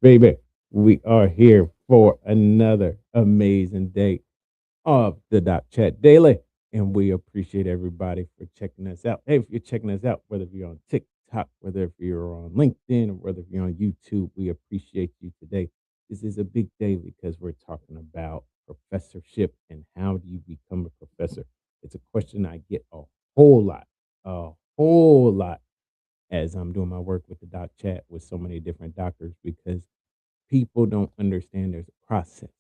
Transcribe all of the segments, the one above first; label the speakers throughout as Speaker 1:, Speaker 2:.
Speaker 1: Baby, we are here for another amazing day of the Doc Chat Daily, and we appreciate everybody for checking us out. Hey, if you're checking us out, whether you're on TikTok, whether if you're on LinkedIn, or whether you're on YouTube, we appreciate you today. This is a big day because we're talking about professorship and how do you become a professor. It's a question I get whole lot, a whole lot as I'm doing my work with the Doc Chat with so many different doctors because people don't understand there's a process.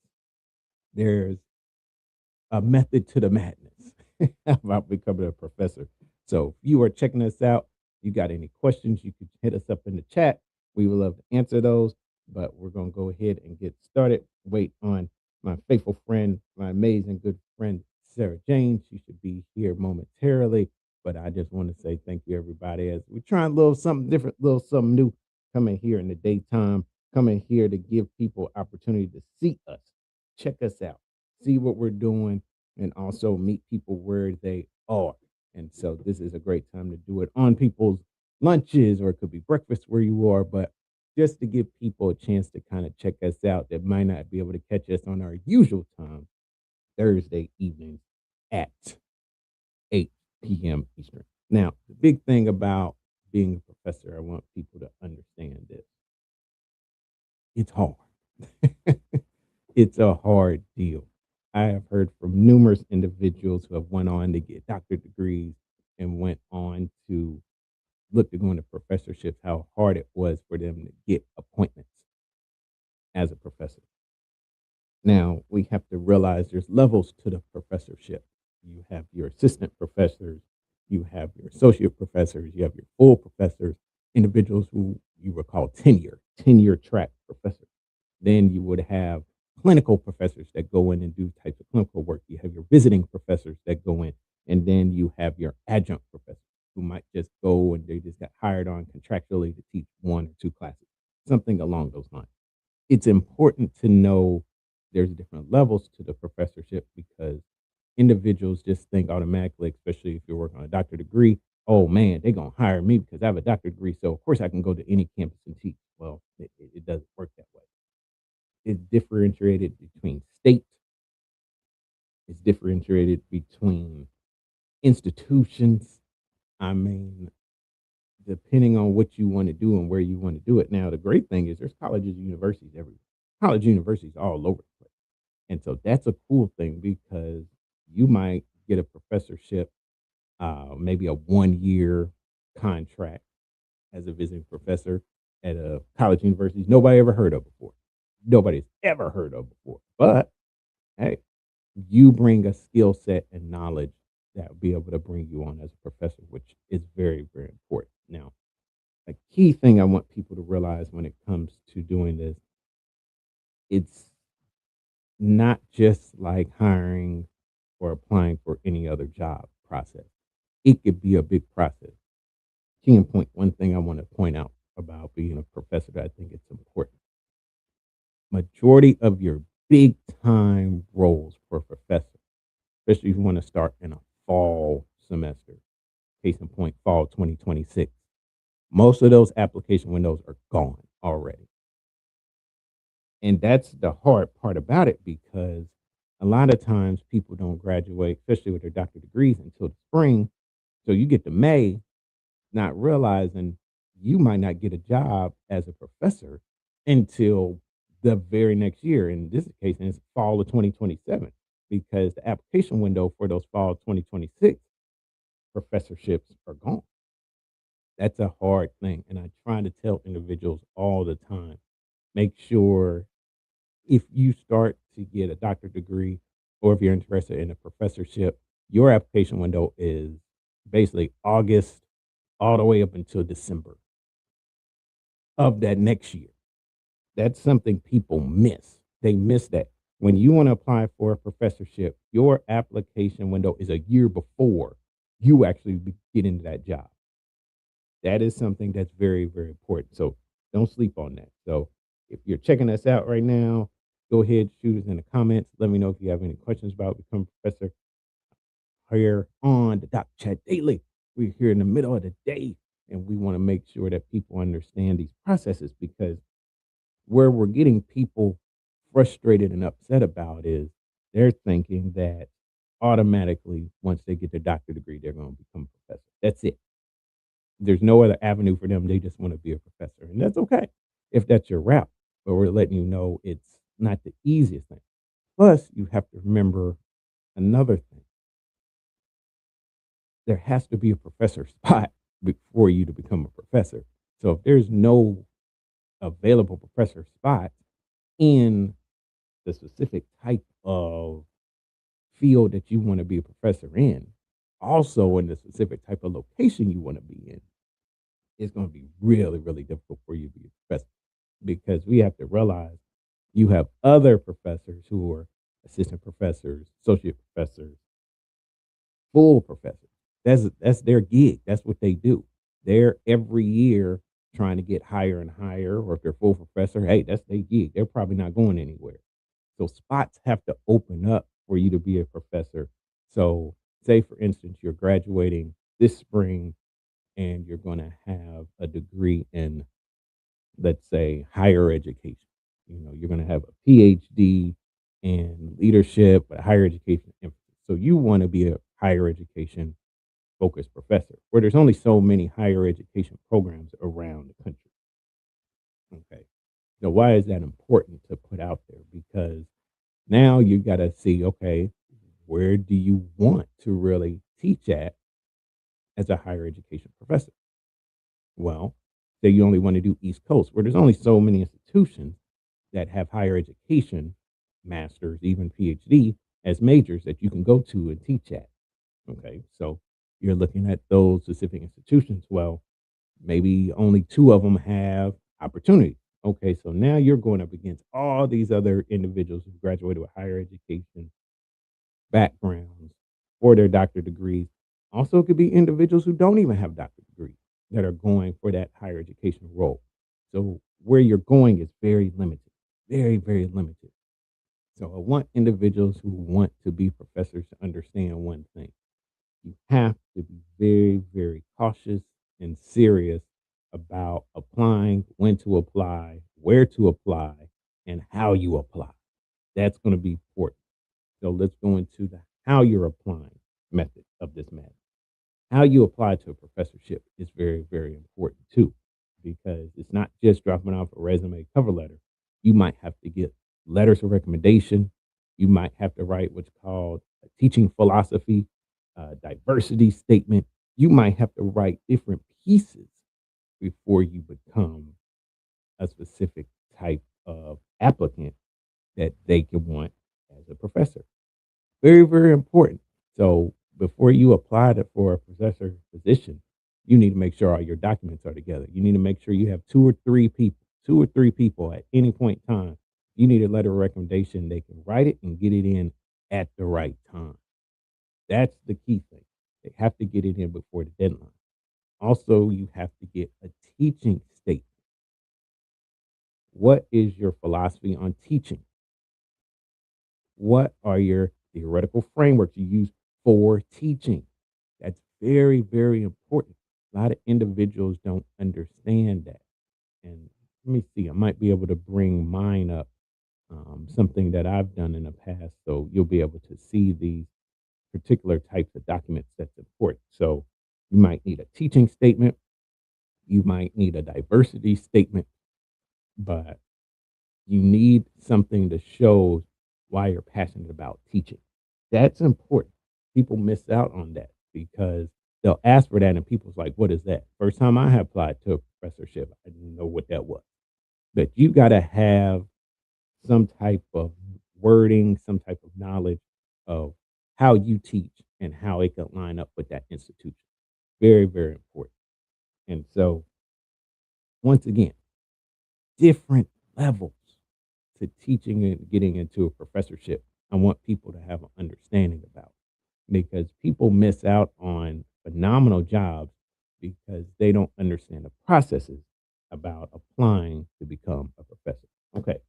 Speaker 1: There's a method to the madness about becoming a professor. So if you are checking us out, you got any questions, you can hit us up in the chat. We would love to answer those, but we're going to go ahead and get started. Wait on my faithful friend, my amazing good friend, Sarah Jane. She should be here momentarily, but I just want to say thank you, everybody, as we're trying a little something different, little something new, coming here in the daytime, coming here to give people opportunity to see us, check us out, see what we're doing, and also meet people where they are. And so this is a great time to do it on people's lunches, or it could be breakfast where you are, but just to give people a chance to kind of check us out that might not be able to catch us on our usual time, Thursday evenings at 8 p.m. Eastern. Now, the big thing about being a professor, I want people to understand this. It's hard. It's a hard deal. I have heard from numerous individuals who have went on to get doctorate degrees and went on to look to go into professorships, how hard it was for them to get appointments as a professor. Now, we have to realize there's levels to the professorship. You have your assistant professors, you have your associate professors, you have your full professors, individuals who you would call tenure track professors. Then you would have clinical professors that go in and do types of clinical work. You have your visiting professors that go in, and then you have your adjunct professors who might just go and they just got hired on contractually to teach one or two classes, something along those lines. It's important to know there's different levels to the professorship because individuals just think automatically, especially if you're working on a doctorate degree, oh man, they're gonna hire me because I have a doctorate degree. So of course I can go to any campus and teach. Well, it doesn't work that way. It's differentiated between state, it's differentiated between institutions. I mean, depending on what you want to do and where you want to do it. Now, the great thing is there's colleges and universities everywhere. College universities all over the place. And so that's a cool thing because you might get a professorship, maybe a 1 year contract as a visiting professor at a college university nobody ever heard of before. Nobody's ever heard of before. But hey, you bring a skill set and knowledge that will be able to bring you on as a professor, which is very, very important. Now, a key thing I want people to realize when it comes to doing this, it's not just like hiring or applying for any other job process. It could be a big process. Key and point, one thing I want to point out about being a professor that I think it's important. Majority of your big time roles for a professor, especially if you want to start in a fall semester, case in point, fall 2026, most of those application windows are gone already. And that's the hard part about it because a lot of times people don't graduate, especially with their doctorate degrees, until the spring. So you get to May, not realizing you might not get a job as a professor until the very next year. In this case, it's fall of 2027, because the application window for those fall 2026 professorships are gone. That's a hard thing. And I try to tell individuals all the time, make sure if you start to get a doctorate degree or if you're interested in a professorship, your application window is basically August all the way up until December of that next year. That's something people miss. They miss that. When you want to apply for a professorship, your application window is a year before you actually get into that job. That is something that's very, very important. So don't sleep on that. So if you're checking us out right now, go ahead, shoot us in the comments. Let me know if you have any questions about becoming a professor here on the Doc Chat Daily. We're here in the middle of the day, and we want to make sure that people understand these processes because Where we're getting people frustrated and upset about is they're thinking that automatically once they get their doctorate degree, they're going to become a professor. That's it. There's no other avenue for them. They just want to be a professor. And that's okay if that's your route. But we're letting you know it's not the easiest thing. Plus, you have to remember another thing. There has to be a professor spot before you to become a professor. So if there's no available professor spot in the specific type of field that you want to be a professor in, also in the specific type of location you want to be in, it's going to be really, really difficult for you to be a professor because we have to realize you have other professors who are assistant professors, associate professors, full professors. That's their gig. That's what they do. They're every year trying to get higher and higher, or if they're full professor, hey, that's their gig. They're probably not going anywhere. So spots have to open up for you to be a professor. So say for instance, you're graduating this spring and you're going to have a degree in, let's say, higher education. You're going to have a PhD in leadership, but higher education emphasis. So you want to be a higher education focused professor, where there's only so many higher education programs around the country. Okay. So why is that important to put out there? Because now you got to see, okay, where do you want to really teach at as a higher education professor? Well, say you only want to do East Coast, where there's only so many institutions that have higher education, masters, even PhD as majors that you can go to and teach at. Okay. So you're looking at those specific institutions. Well, maybe only two of them have opportunity. Okay. So now you're going up against all these other individuals who graduated with higher education backgrounds or their doctorate degrees. Also, it could be individuals who don't even have doctorate degrees that are going for that higher education role. So where you're going is very limited, very, very limited. So I want individuals who want to be professors to understand one thing. You have to be very, very cautious and serious about applying, when to apply, where to apply, and how you apply. That's going to be important. So let's go into the how you're applying method of this matter. How you apply to a professorship is very, very important too, because it's not just dropping off a resume cover letter. You might have to get letters of recommendation. You might have to write what's called a teaching philosophy, a diversity statement. You might have to write different pieces before you become a specific type of applicant that they can want as a professor. Very, very important. So before you apply for a professor position, you need to make sure all your documents are together. You need to make sure you have two or three people at any point in time. You need a letter of recommendation. They can write it and get it in at the right time. That's the key thing. They have to get it in before the deadline. Also, you have to get a teaching statement. What is your philosophy on teaching? What are your theoretical frameworks you use for teaching? That's very, very important. A lot of individuals don't understand that. And let me see, I might be able to bring mine up, something that I've done in the past. So you'll be able to see these particular types of documents that's important. So you might need a teaching statement, you might need a diversity statement, but you need something that shows why you're passionate about teaching. That's important. People miss out on that because they'll ask for that and people's like, what is that? First time I had applied to a professorship, I didn't know what that was. But you got to have some type of wording, some type of knowledge of how you teach and how it can line up with that institution. Very, very important. And so, once again, different levels to teaching and getting into a professorship. I want people to have an understanding about because people miss out on phenomenal jobs because they don't understand the processes about applying to become a professor. Okay.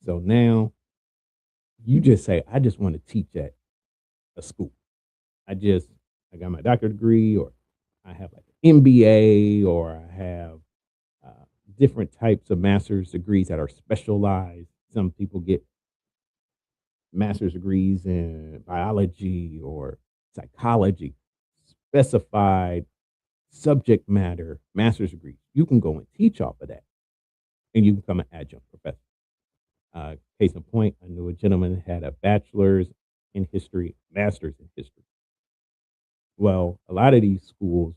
Speaker 1: So now you just say, I just want to teach at a school. I got my doctorate degree, or I have like an MBA, or I have different types of master's degrees that are specialized. Some people get master's degrees in biology or psychology, specified subject matter master's degrees. You can go and teach off of that, and you become an adjunct professor. Case in point, I knew a gentleman that had a bachelor's in history, master's in history. Well, a lot of these schools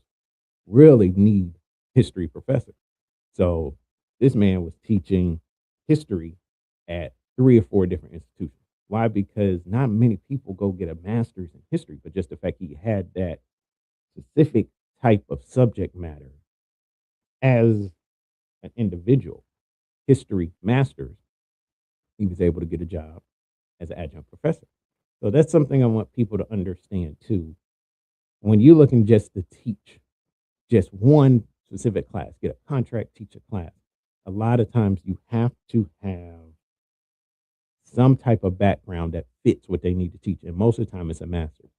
Speaker 1: really need history professors. So this man was teaching history at 3 or 4 different institutions. Why? Because not many people go get a master's in history, but just the fact he had that specific type of subject matter as an individual, history master's, he was able to get a job as an adjunct professor. So that's something I want people to understand too. When you're looking just to teach just one specific class, get a contract, teach a class, a lot of times you have to have some type of background that fits what they need to teach. And most of the time it's a master's.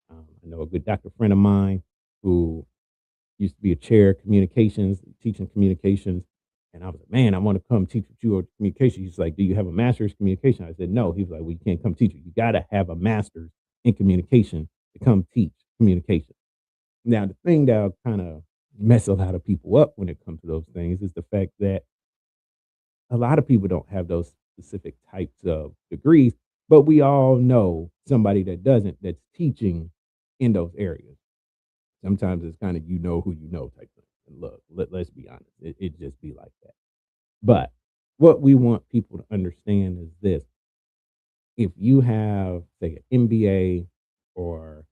Speaker 1: I know a good doctor friend of mine who used to be a chair communications, teaching communications. And I was like, man, I want to come teach with you on communication. He's like, do you have a master's in communication? I said, no. He was like, well, you can't come teach it. You got to have a master's in communication to come teach communication. Now, the thing that'll kind of mess a lot of people up when it comes to those things is the fact that a lot of people don't have those specific types of degrees, but we all know somebody that doesn't that's teaching in those areas. Sometimes it's kind of you know who you know type thing. And look, let's be honest, it just be like that. But what we want people to understand is this: if you have, say, an MBA or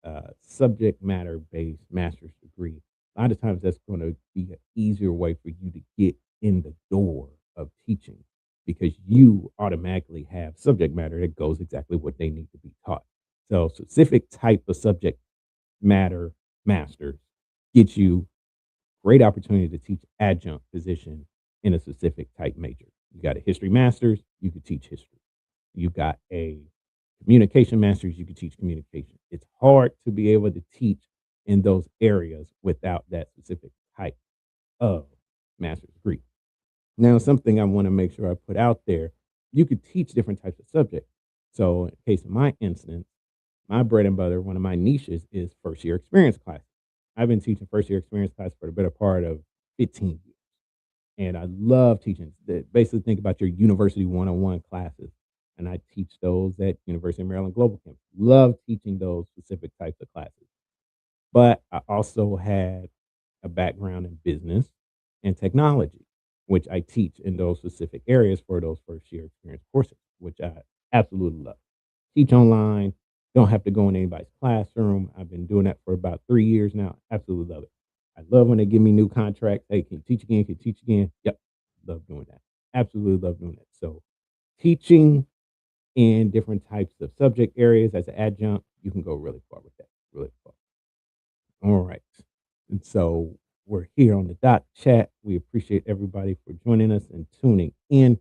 Speaker 1: a subject matter based master's degree, a lot of times that's going to be an easier way for you to get in the door of teaching because you automatically have subject matter that goes exactly what they need to be taught. So, specific type of subject matter masters gets you great opportunity to teach adjunct position in a specific type major. You got a history master's, you could teach history. You got a communication master's, you could teach communication. It's hard to be able to teach in those areas without that specific type of master's degree. Now, something I want to make sure I put out there, you could teach different types of subjects. So, in case of my instance, my bread and butter, one of my niches is first year experience class. I've been teaching first year experience class for the better part of 15 years. And I love teaching. Basically, think about your university one-on-one classes. And I teach those at University of Maryland Global Campus. Love teaching those specific types of classes. But I also had a background in business and technology, which I teach in those specific areas for those first year experience courses, which I absolutely love. Teach online, don't have to go in anybody's classroom. I've been doing that for about 3 years now. Absolutely love it. I love when they give me new contracts. Hey, can you teach again? Can you teach again? Yep. Love doing that. Absolutely love doing that. So teaching in different types of subject areas as an adjunct, you can go really far with that. Really far. All right. And so we're here on the dot chat. We appreciate everybody for joining us and tuning in.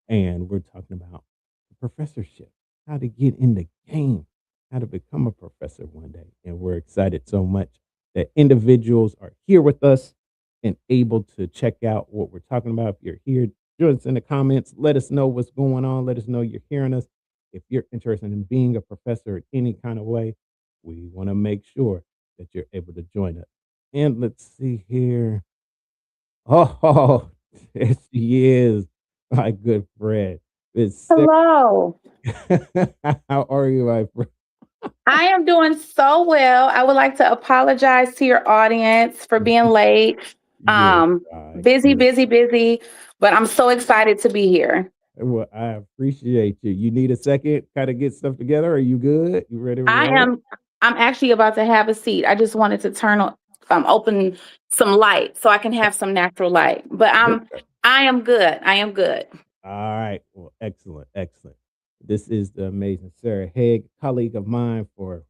Speaker 1: And we're talking about the professorship, how to get in the game, how to become a professor one day. And we're excited so much that individuals are here with us and able to check out what we're talking about. If you're here, join us in the comments. Let us know what's going on. Let us know you're hearing us. If you're interested in being a professor in any kind of way, we want to make sure that you're able to join us. And let's see here. Oh, there she is, my good friend. It's
Speaker 2: Hello.
Speaker 1: How are you, my friend?
Speaker 2: I am doing so well. I would like to apologize to your audience for being late.
Speaker 1: You're
Speaker 2: Um,
Speaker 1: right.
Speaker 2: busy, busy, busy, but I'm so excited to be here.
Speaker 1: Well, I appreciate you. You need a second, kind of get stuff together. Are you good? You ready to
Speaker 2: I
Speaker 1: roll?
Speaker 2: am I'm actually about to have a seat. I just wanted to turn on open some light so I can have some natural light. But
Speaker 1: Okay.
Speaker 2: I am good. I am good.
Speaker 1: All right. Well, excellent, excellent. This is the amazing Sarah Haig, colleague of mine for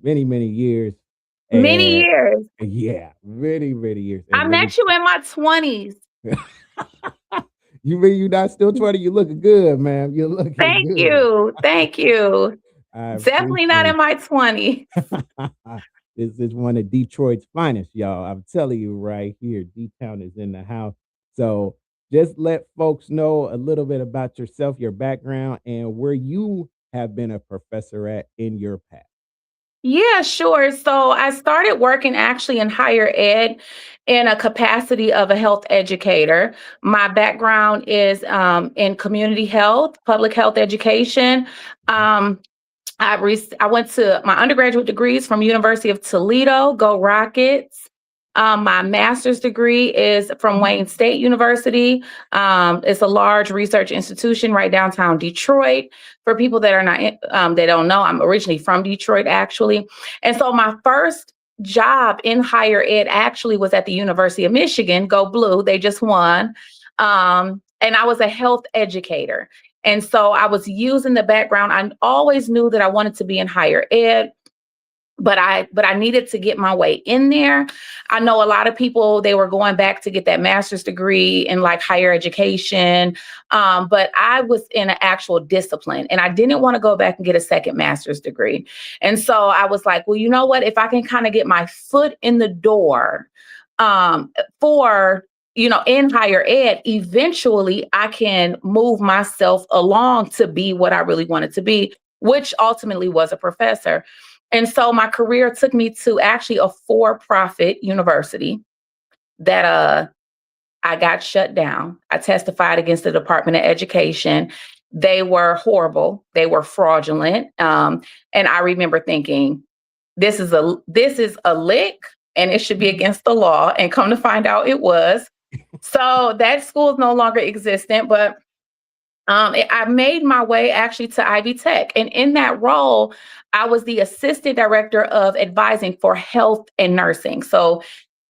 Speaker 1: many, many years.
Speaker 2: Many
Speaker 1: And
Speaker 2: years.
Speaker 1: yeah, many, many years.
Speaker 2: I
Speaker 1: And let me
Speaker 2: met you in my 20s.
Speaker 1: you mean you not still 20? You looking good, man. You're looking
Speaker 2: Thank
Speaker 1: good.
Speaker 2: you. Thank you.
Speaker 1: I
Speaker 2: Definitely not
Speaker 1: appreciate
Speaker 2: in my 20s.
Speaker 1: this is one of Detroit's finest, y'all. I'm telling you right here. D Town is in the house. So just let folks know a little bit about yourself, your background, and where you have been a professor at in your past.
Speaker 2: Yeah, sure. So I started working actually in higher ed in a capacity of a health educator. My background is in community health, public health education. Um, I went to my undergraduate degrees from University of Toledo, go Rockets. My master's degree is from Wayne State University. It's a large research institution right downtown Detroit. For people that are not, they don't know, I'm originally from Detroit, actually. And so my first job in higher ed actually was at the University of Michigan, go Blue. They just won. And I was a health educator. And so I was using the background. I always knew that I wanted to be in higher ed, but I needed to get my way in there. I know a lot of people, they were going back to get that master's degree in like higher education. But I was in an actual discipline and I didn't want to go back and get a second master's degree. And so I was like, well, you know what, if I can kind of get my foot in the door for in higher ed, eventually I can move myself along to be what I really wanted to be, which ultimately was a professor. And so my career took me to actually a for-profit university that I got shut down. I testified against the Department of Education. They were horrible. They were fraudulent. And I remember thinking, this is a lick and it should be against the law. And come to find out it was. So that school is no longer existent, but I made my way actually to Ivy Tech. And in that role, I was the assistant director of advising for health and nursing. So,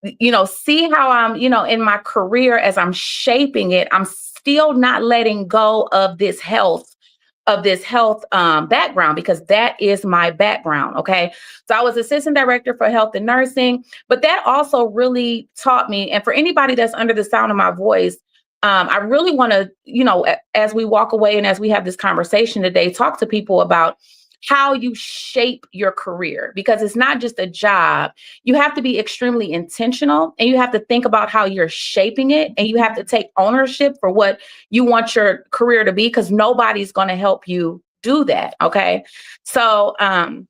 Speaker 2: see how I'm, in my career as I'm shaping it, I'm still not letting go of this health background, because that is my background. Okay. So I was assistant director for health and nursing, but that also really taught me. And for anybody that's under the sound of my voice, I really want to, as we walk away and as we have this conversation today, talk to people about how you shape your career, because it's not just a job. You have to be extremely intentional and you have to think about how you're shaping it, and you have to take ownership for what you want your career to be, because nobody's going to help you do that. Okay. So I'm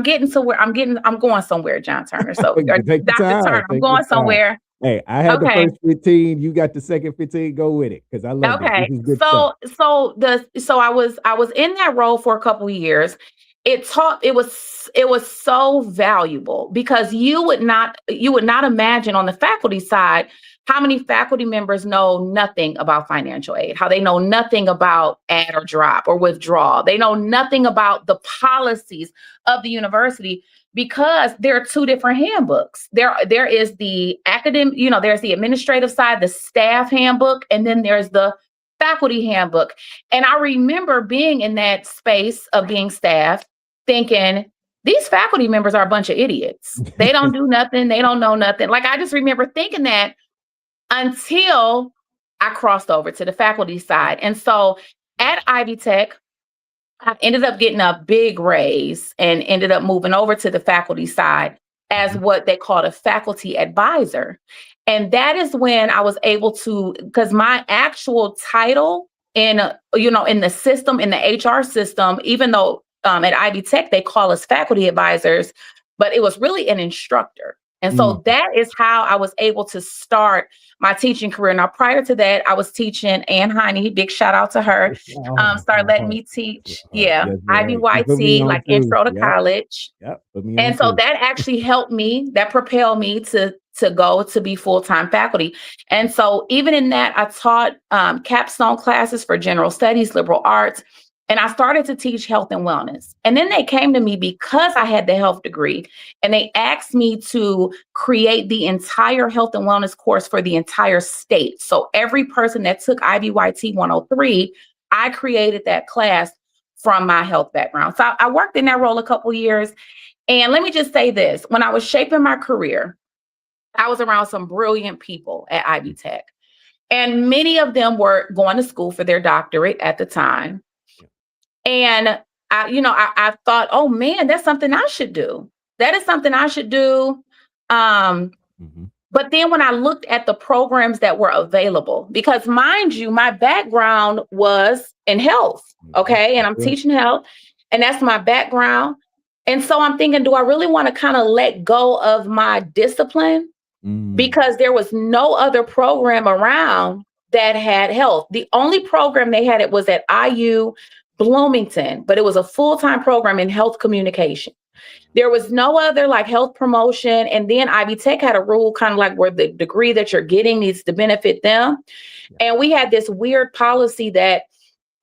Speaker 2: getting somewhere. I'm going somewhere, John Turner. So
Speaker 1: Take your
Speaker 2: Dr.
Speaker 1: time.
Speaker 2: Turner, I'm
Speaker 1: Take your
Speaker 2: going
Speaker 1: time.
Speaker 2: somewhere.
Speaker 1: Hey, I had the
Speaker 2: Okay.
Speaker 1: first 15. You got the second 15. Go with it, because I love this.
Speaker 2: Okay.
Speaker 1: This is good stuff.
Speaker 2: So I was in that role for a couple of years. It was so valuable, because you would not imagine on the faculty side how many faculty members know nothing about financial aid, how they know nothing about add or drop or withdrawal. They know nothing about the policies of the university, because there are two different handbooks. There is the academic, there's the administrative side, the staff handbook, and then there's the faculty handbook. And I remember being in that space of being staff thinking, these faculty members are a bunch of idiots. They don't do nothing. They don't know nothing. Like, I just remember thinking that until I crossed over to the faculty side. And so at Ivy Tech, I ended up getting a big raise and ended up moving over to the faculty side as
Speaker 1: Mhm.
Speaker 2: what they called a faculty advisor. And that is when I was able to, because my actual title in the system, in the HR system, even though at Ivy Tech they call us faculty advisors, but it was really an instructor. And so
Speaker 1: Mm.
Speaker 2: that is how I was able to start my teaching career. Now, prior to that, I was teaching Ann Heine. Big shout out to her.
Speaker 1: Oh,
Speaker 2: Started
Speaker 1: my
Speaker 2: letting
Speaker 1: heart.
Speaker 2: me teach,
Speaker 1: Yes, ma'am. She put me
Speaker 2: IBYT,
Speaker 1: on
Speaker 2: like
Speaker 1: too.
Speaker 2: intro to
Speaker 1: Yep.
Speaker 2: college.
Speaker 1: Yep. Put me
Speaker 2: And
Speaker 1: on
Speaker 2: so
Speaker 1: too.
Speaker 2: that actually helped me, that propelled me to go to be full-time faculty. And so even in that, I taught capstone classes for general studies, liberal arts, and I started to teach health and wellness. And then they came to me because I had the health degree, and they asked me to create the entire health and wellness course for the entire state. So every person that took IBYT 103, I created that class from my health background. So I worked in that role a couple years. And let me just say this, when I was shaping my career, I was around some brilliant people at Ivy Tech. And many of them were going to school for their doctorate at the time.
Speaker 1: Yeah.
Speaker 2: And I thought, oh man, that's something I should do. That is something I should do. Um,
Speaker 1: Mhm.
Speaker 2: But then when I looked at the programs that were available, because mind you, my background was in health, okay? And I'm
Speaker 1: Yeah.
Speaker 2: teaching health, and that's my background. And so I'm thinking, do I really want to kind of let go of my discipline?
Speaker 1: Mm.
Speaker 2: Because there was no other program around that had health. The only program they had it was at IU Bloomington, but it was a full-time program in health communication. There was no other like health promotion. And then Ivy Tech had a rule kind of like where the degree that you're getting needs to benefit them. And we had this weird policy that,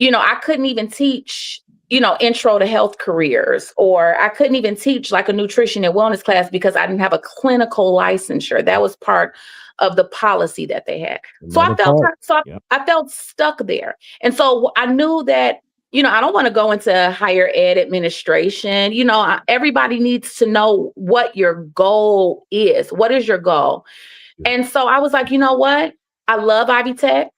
Speaker 2: I couldn't even teach, intro to health careers, or I couldn't even teach like a nutrition and wellness class because I didn't have a clinical licensure. That was part of the policy that they had. So I
Speaker 1: Another
Speaker 2: felt
Speaker 1: part.
Speaker 2: so
Speaker 1: Yep.
Speaker 2: I felt stuck there. And so I knew that, I don't want to go into higher ed administration. Everybody needs to know what your goal is. What is your goal?
Speaker 1: Yeah.
Speaker 2: And so I was like, you know what? I love Ivy Tech.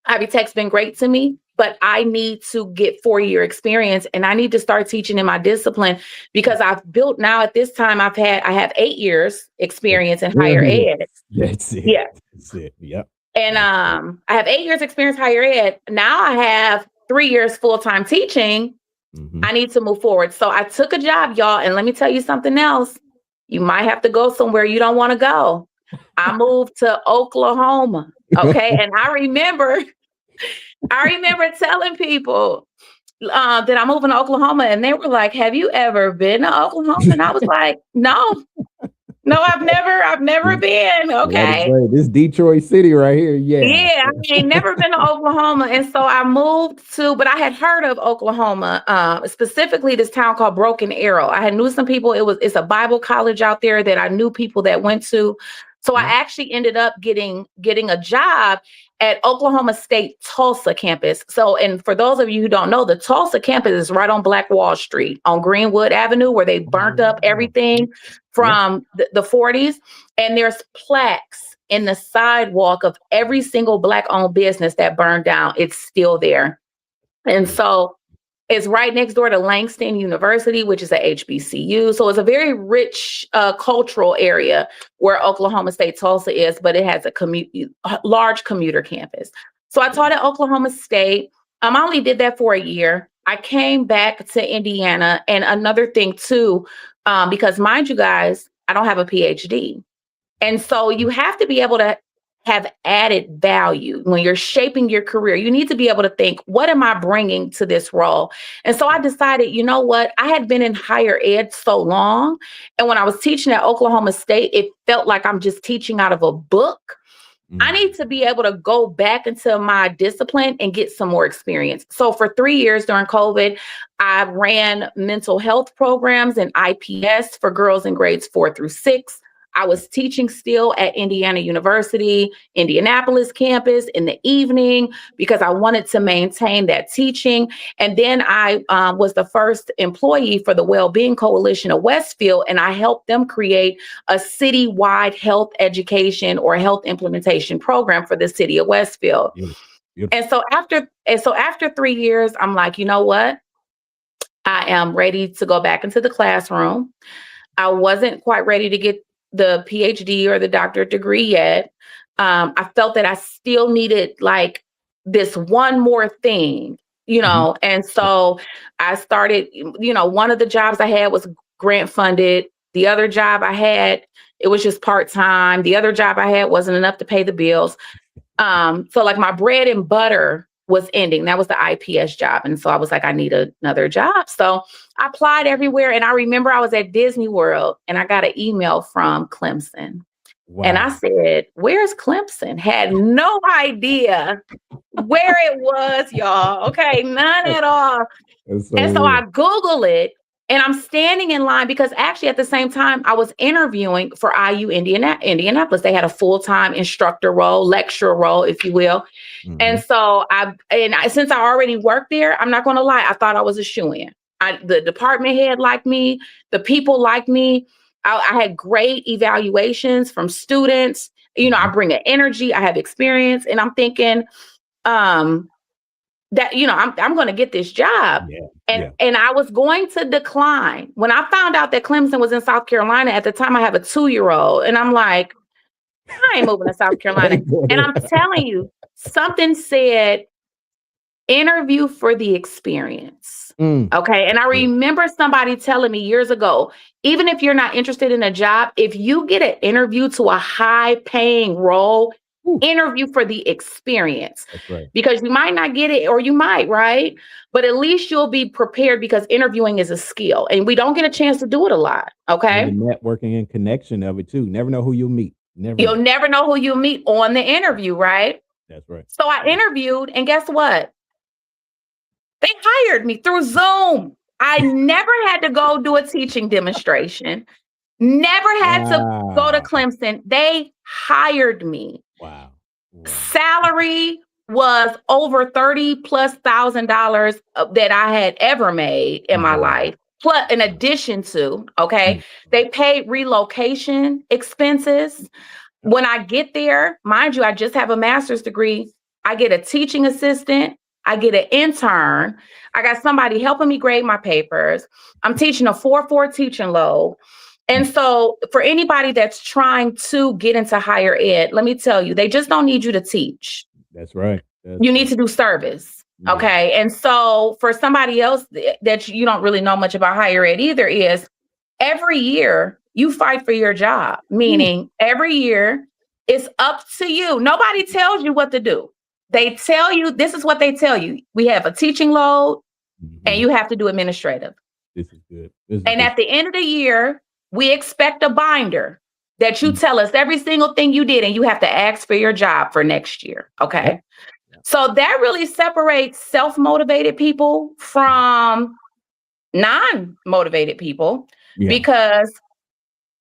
Speaker 2: Ivy Tech's been great to me, but I need to get 4-year experience and I need to start teaching in my discipline because I've built now at this time, I have 8 years experience in higher ed.
Speaker 1: That's it.
Speaker 2: Yeah.
Speaker 1: That's it. Yep.
Speaker 2: And I have 8 years experience higher ed. Now I have 3 years full-time teaching.
Speaker 1: Mhm.
Speaker 2: I need to move forward. So I took a job, y'all. And let me tell you something else. You might have to go somewhere you don't want to go. I moved to Oklahoma. Okay. And I remember telling people that I'm moving to Oklahoma. And they were like, have you ever been to Oklahoma? And I was like, no, I've never been. Okay.
Speaker 1: This Detroit City right here. Yeah.
Speaker 2: Yeah, I ain't never been to Oklahoma. And so I moved but I had heard of Oklahoma, specifically this town called Broken Arrow. I had knew some people. It's a Bible college out there that I knew people that went to. So I actually ended up getting a job at Oklahoma State Tulsa campus. So, and for those of you who don't know, the Tulsa campus is right on Black Wall Street on Greenwood Avenue, where they burnt up everything from the 40s. And there's plaques in the sidewalk of every single Black-owned business that burned down. It's still there. And so it's right next door to Langston University, which is a HBCU. So it's a very rich cultural area where Oklahoma State Tulsa is, but it has a large commuter campus. So I taught at Oklahoma State. I only did that for a year. I came back to Indiana. And another thing too, because mind you guys, I don't have a PhD. And so you have to be able to have added value when you're shaping your career. You need to be able to think, what am I bringing to this role? And so I decided, you know what? I had been in higher ed so long. And when I was teaching at Oklahoma State, it felt like I'm just teaching out of a book. I need to be able to go back into my discipline and get some more experience. So for 3 years during COVID, I ran mental health programs and IPS for girls in grades 4 through 6. I was teaching still at Indiana University, Indianapolis campus in the evening because I wanted to maintain that teaching. And then I was the first employee for the Wellbeing Coalition of Westfield, and I helped them create a citywide health education or health implementation program for the city of Westfield.
Speaker 1: Beautiful.
Speaker 2: And so after 3 years, I'm like, you know what? I am ready to go back into the classroom. I wasn't quite ready to get the PhD or the doctorate degree yet. I felt that I still needed like this one more thing, and so I started, one of the jobs I had was grant funded. The other job I had, it was just part-time. The other job I had wasn't enough to pay the bills. So like my bread and butter was ending. That was the IPS job. And so I was like, I need another job. So I applied everywhere. And I remember I was at Disney World and I got an email from Clemson. Wow. And I said, where's Clemson? Had no idea where it was, y'all. Okay, none at all. So I Google it. And I'm standing in line because actually at the same time I was interviewing for IU Indianapolis. They had a full-time instructor role, lecturer role, if you will. Mm-hmm. And so since I already worked there, I'm not going to lie, I thought I was a shoo-in. The department head liked me, the people liked me. I had great evaluations from students. I bring an energy, I have experience, and I'm thinking, that, I'm going to get this job. Yeah, and I was going to decline. When I found out that Clemson was in South Carolina at the time, I have a 2-year-old and I'm like, I ain't moving to South Carolina. And I'm telling you, something said interview for the experience.
Speaker 1: Mm,
Speaker 2: Okay. And I
Speaker 1: yeah.
Speaker 2: remember somebody telling me years ago, even if you're not interested in a job, if you get an interview to a high paying role,
Speaker 1: Woo,
Speaker 2: interview for the experience
Speaker 1: that's right.
Speaker 2: because you might not get it or you might, right? But at least you'll be prepared because interviewing is a skill and we don't get a chance to do it a lot.
Speaker 1: And the
Speaker 2: Okay.
Speaker 1: networking and connection of it too. Never know who you'll meet. Never
Speaker 2: You'll
Speaker 1: know.
Speaker 2: never know who you meet on the interview, right?
Speaker 1: That's right.
Speaker 2: So I interviewed, and guess what? They hired me through Zoom. I never had to go do a teaching demonstration, never had to go to
Speaker 1: Wow.
Speaker 2: Clemson. They hired me.
Speaker 1: Wow. Wow.
Speaker 2: Salary was over 30 plus $1,000 that I had ever made in my
Speaker 1: Wow.
Speaker 2: life. Plus, in addition to, okay,
Speaker 1: Mm.
Speaker 2: they paid relocation expenses. When I get there, mind you, I just have a master's degree. I get a teaching assistant. I get an intern. I got somebody helping me grade my papers. I'm teaching a 4-4 teaching load. And so for anybody that's trying to get into higher ed, let me tell you, they just don't need you to teach.
Speaker 1: That's right. That's
Speaker 2: You need
Speaker 1: right.
Speaker 2: to do service.
Speaker 1: Yeah.
Speaker 2: Okay. And so for somebody else that you don't really know much about higher ed either is every year you fight for your job, meaning every year it's up to you. Nobody tells you what to do. They tell you, this is what they tell you. We have a teaching load and
Speaker 1: Mhm.
Speaker 2: you have to do administrative.
Speaker 1: This is good. This is
Speaker 2: And
Speaker 1: good.
Speaker 2: at the end of the year, we expect a binder that you tell us every single thing you did and you have to ask for your job for next year. Okay.
Speaker 1: Yep. Yep.
Speaker 2: So that really separates self-motivated people from non-motivated people
Speaker 1: Yeah.
Speaker 2: because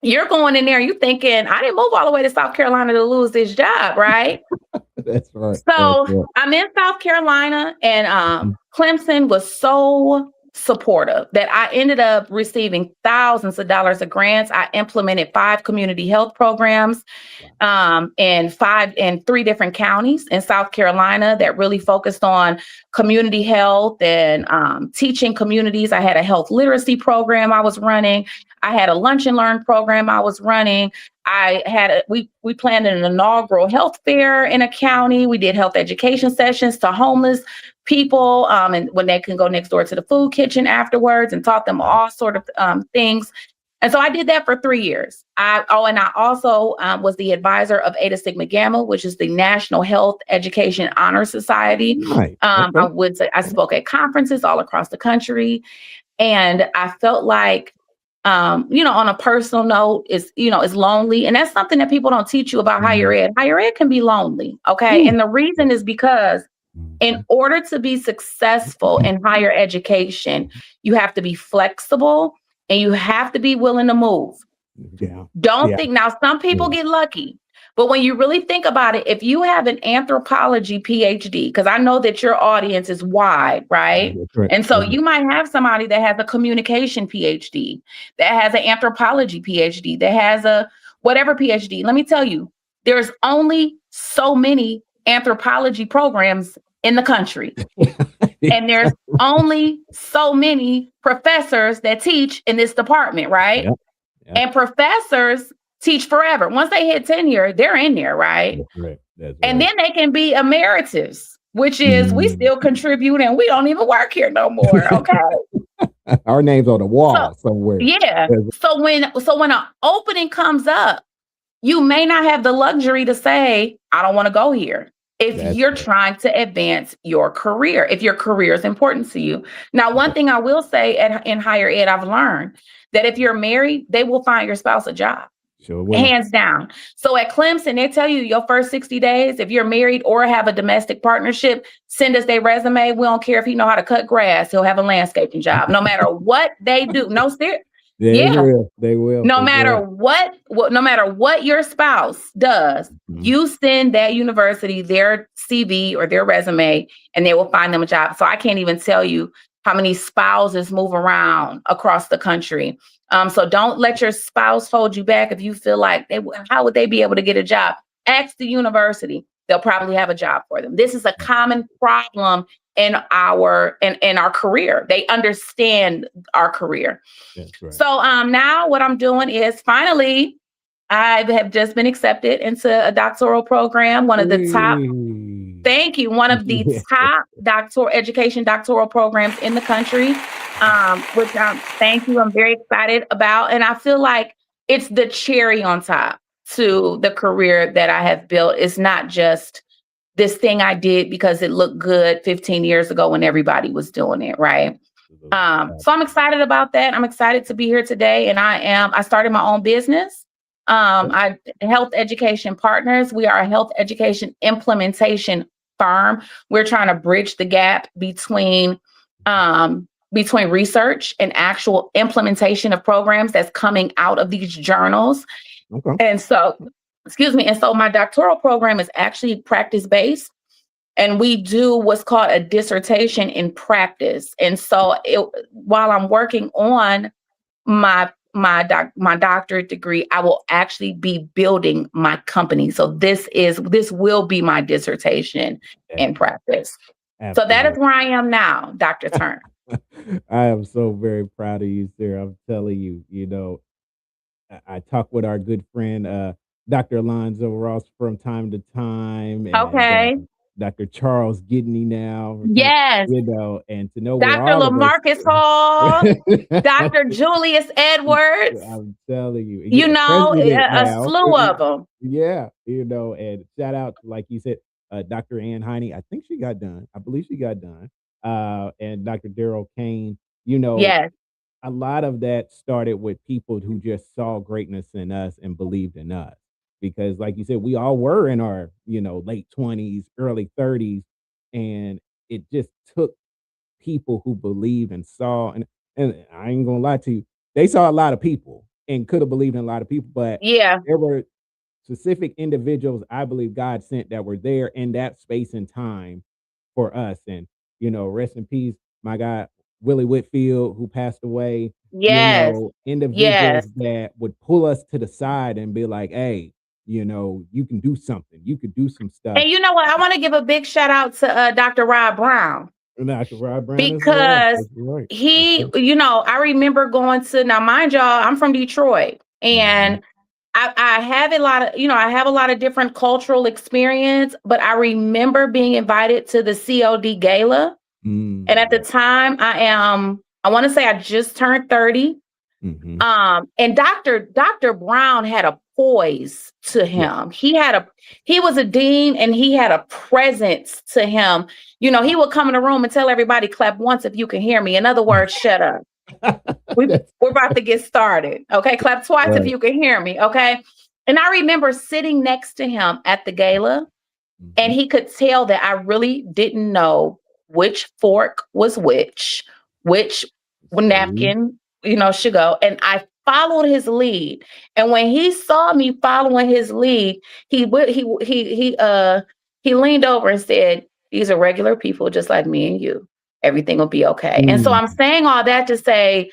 Speaker 2: you're going in there, you thinking, I didn't move all the way to South Carolina to lose this job, right?
Speaker 1: That's right. That's
Speaker 2: So
Speaker 1: right.
Speaker 2: I'm in South Carolina and
Speaker 1: Mhm.
Speaker 2: Clemson was so supportive that I ended up receiving thousands of dollars of grants. I implemented 5 community health programs in 3 different counties in South Carolina that really focused on community health and teaching communities. I had a health literacy program I was running. I had a lunch and learn program I was running. We planned an inaugural health fair in a county. We did health education sessions to homeless people, and when they can go next door to the food kitchen afterwards, and taught them all sort of things. And so I did that for 3 years. And I also was the advisor of Eta Sigma Gamma, which is the National Health Education Honor Society.
Speaker 1: Right. Okay.
Speaker 2: I spoke at conferences all across the country, and I felt like, on a personal note, it's lonely, and that's something that people don't teach you about higher ed. Higher ed can be lonely, okay?
Speaker 1: Ooh.
Speaker 2: And the reason is because in order to be successful in higher education, you have to be flexible and you have to be willing to move.
Speaker 1: Yeah.
Speaker 2: Don't
Speaker 1: Yeah.
Speaker 2: think now, some people get lucky, but when you really think about it, if you have an anthropology PhD, because I know that your audience is wide, right?
Speaker 1: That's right.
Speaker 2: And so
Speaker 1: That's
Speaker 2: you might have somebody that has a communication PhD, that has an anthropology PhD, that has a whatever PhD. Let me tell you, there's only so many anthropology programs in the country. And there's only so many professors that teach in this department, right?
Speaker 1: Yep. Yep.
Speaker 2: And professors teach forever. Once they hit tenure, they're in there, right?
Speaker 1: That's right. That's
Speaker 2: And
Speaker 1: right.
Speaker 2: then they can be emeritus, which is we still contribute and we don't even work here no more. Okay.
Speaker 1: Our name's on the wall somewhere.
Speaker 2: Yeah. So when an opening comes up, you may not have the luxury to say, I don't want to go here. If
Speaker 1: That's
Speaker 2: you're
Speaker 1: right.
Speaker 2: trying to advance your career, if your career is important to you. Now, one thing I will say in higher ed, I've learned that if you're married, they will find your spouse a job.
Speaker 1: Sure will.
Speaker 2: Hands down. So at Clemson, they tell you your first 60 days, if you're married or have a domestic partnership, send us their resume. We don't care if he know how to cut grass. He'll have a landscaping job, no matter what they do. No, serious.
Speaker 1: They will. They will.
Speaker 2: No
Speaker 1: They
Speaker 2: matter
Speaker 1: will.
Speaker 2: what your spouse does, you send that university their CV or their resume, and they will find them a job. So I can't even tell you how many spouses move around across the country. So don't let your spouse hold you back. If you feel like how would they be able to get a job? Ask the university. They'll probably have a job for them. This is a common problem in our career. They understand our career.
Speaker 1: That's right.
Speaker 2: So now what I'm doing is finally I have just been accepted into a doctoral program, one of the top,
Speaker 1: Hey.
Speaker 2: thank you, one of the
Speaker 1: Yeah.
Speaker 2: top doctoral programs in the country, which thank you, I'm very excited about. And I feel like it's the cherry on top to the career that I have built. It's not just this thing I did because it looked good 15 years ago when everybody was doing it, right?
Speaker 1: Absolutely.
Speaker 2: So I'm excited about that. I'm excited to be here today, and I started my own business. I Health Education Partners. We are a health education implementation firm. We're trying to bridge the gap between research and actual implementation of programs that's coming out of these journals.
Speaker 1: Okay.
Speaker 2: And so, excuse me. And so my doctoral program is actually practice based. And we do what's called a dissertation in practice. And so while I'm working on my doctorate degree, I will actually be building my company. So this will be my dissertation in practice.
Speaker 1: Absolutely.
Speaker 2: So that is where I am now, Dr. Turner.
Speaker 1: I am so very proud of you, sir. I'm telling you, I talk with our good friend, Dr. Alonzo Ross from time to time, and
Speaker 2: Okay.
Speaker 1: Dr. Charles Gidney now,
Speaker 2: Yes.
Speaker 1: and to know where
Speaker 2: Dr.
Speaker 1: all of us,
Speaker 2: LaMarcus Hall, Dr. Julius Edwards,
Speaker 1: I'm telling you,
Speaker 2: a slew of them.
Speaker 1: Yeah, and shout out, like you said, Dr. Ann Heine. I think she got done. I believe she got done. And Dr. Daryl Kane.
Speaker 2: Yes.
Speaker 1: A lot of that started with people who just saw greatness in us and believed in us. Because, like you said, we all were in our, late 20s, early 30s, and it just took people who believed and saw. And I ain't gonna lie to you, they saw a lot of people and could have believed in a lot of people, but
Speaker 2: Yeah.
Speaker 1: there were specific individuals I believe God sent that were there in that space and time for us. And rest in peace, my guy Willie Whitfield, who passed away.
Speaker 2: Yes.
Speaker 1: Individuals that would pull us to the side and be like, "Hey, you can do something. You could do some stuff."
Speaker 2: And you know what? I want to give a big shout out to Dr. Rod Brown.
Speaker 1: Dr. Rod Brown,
Speaker 2: because he, I remember going to, now mind y'all, I'm from Detroit, and I have a lot of, I have a lot of different cultural experience, but I remember being invited to the COD Gala. And at the time I want to say I just turned 30. And Dr. Brown had a poise to him. Yeah. He was a dean, and he had a presence to him. He would come in the room and tell everybody, clap once if you can hear me. In other words, shut up. We're about to get started. Okay. Clap twice if you can hear me. Okay. And I remember sitting next to him at the gala, and he could tell that I really didn't know which fork was which napkin, should go. And I followed his lead. And when he saw me following his lead, he leaned over and said, "These are regular people just like me and you. Everything will be okay." And so I'm saying all that to say,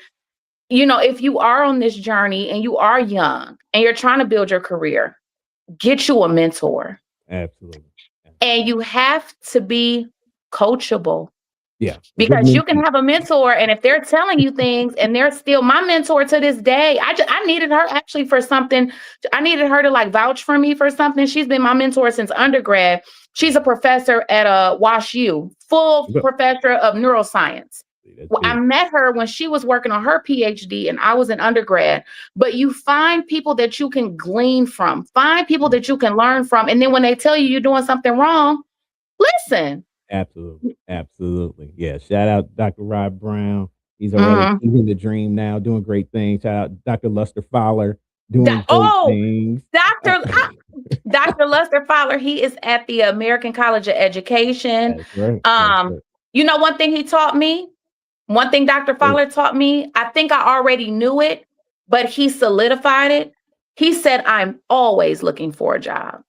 Speaker 2: if you are on this journey and you are young and you're trying to build your career, get you a mentor.
Speaker 1: Absolutely.
Speaker 2: And you have to be coachable.
Speaker 1: Yeah.
Speaker 2: Because you can have a mentor, and if they're telling you things and they're still my mentor to this day, I needed her actually for something. I needed her to vouch for me for something. She's been my mentor since undergrad. She's a professor at WashU, full professor of neuroscience. I met her when she was working on her PhD and I was an undergrad. But you find people that you can glean from, find people that you can learn from. And then when they tell you you're doing something wrong, listen.
Speaker 1: Absolutely. Yeah. Shout out Dr. Rod Brown. He's already in the dream now, doing great things. Shout out Dr. Luster Fowler, doing great things.
Speaker 2: Dr. Luster Fowler, he is at the American College of Education.
Speaker 1: That's right.
Speaker 2: One thing he taught me, one thing Dr. Fowler taught me, I think I already knew it, but he solidified it. He said, "I'm always looking for a job."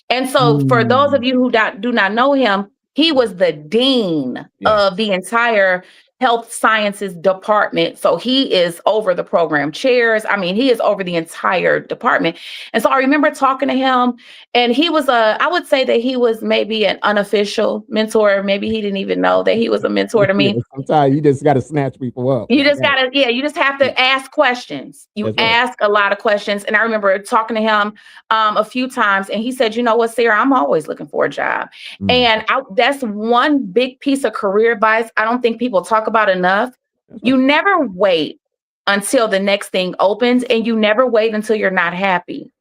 Speaker 2: And so for those of you who do not know him, he was the dean of the entire health sciences department. So he is over the program chairs. I mean, he is over the entire department. And so I remember talking to him, and he was I would say that he was maybe an unofficial mentor. Maybe he didn't even know that he was a mentor to
Speaker 1: Yeah,
Speaker 2: me.
Speaker 1: sometimes you just got to snatch people up.
Speaker 2: You
Speaker 1: Like,
Speaker 2: just
Speaker 1: hey,
Speaker 2: gotta, yeah, you just have to ask questions. You
Speaker 1: that's right.
Speaker 2: ask a lot of questions. And I remember talking to him a few times, and he said, you know what, Sarah, I'm always looking for a job.
Speaker 1: Mm,
Speaker 2: And that's one big piece of career advice I don't think people talk about enough.
Speaker 1: that's
Speaker 2: You
Speaker 1: right.
Speaker 2: never wait until the next thing opens, and you never wait until you're not happy.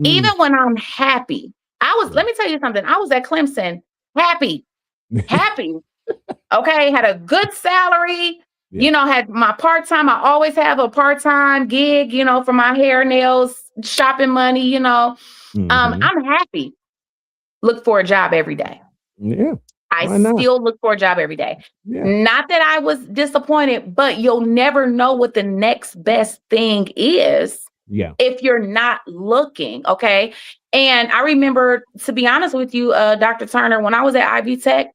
Speaker 2: Even
Speaker 1: Mm,
Speaker 2: when I'm happy,
Speaker 1: yeah.
Speaker 2: let me tell you something. I was at Clemson happy, happy. Okay, had a good salary,
Speaker 1: Yeah.
Speaker 2: had my part-time. I always have a part-time gig, for my hair, nails, shopping money.
Speaker 1: Hmm.
Speaker 2: I'm happy. Look for a job every day.
Speaker 1: Yeah.
Speaker 2: I
Speaker 1: Why not?
Speaker 2: still look for a job every day.
Speaker 1: Yeah.
Speaker 2: Not that I was disappointed, but you'll never know what the next best thing is
Speaker 1: Yeah.
Speaker 2: if you're not looking. Okay. And I remember, to be honest with you, Dr. Turner, when I was at Ivy Tech,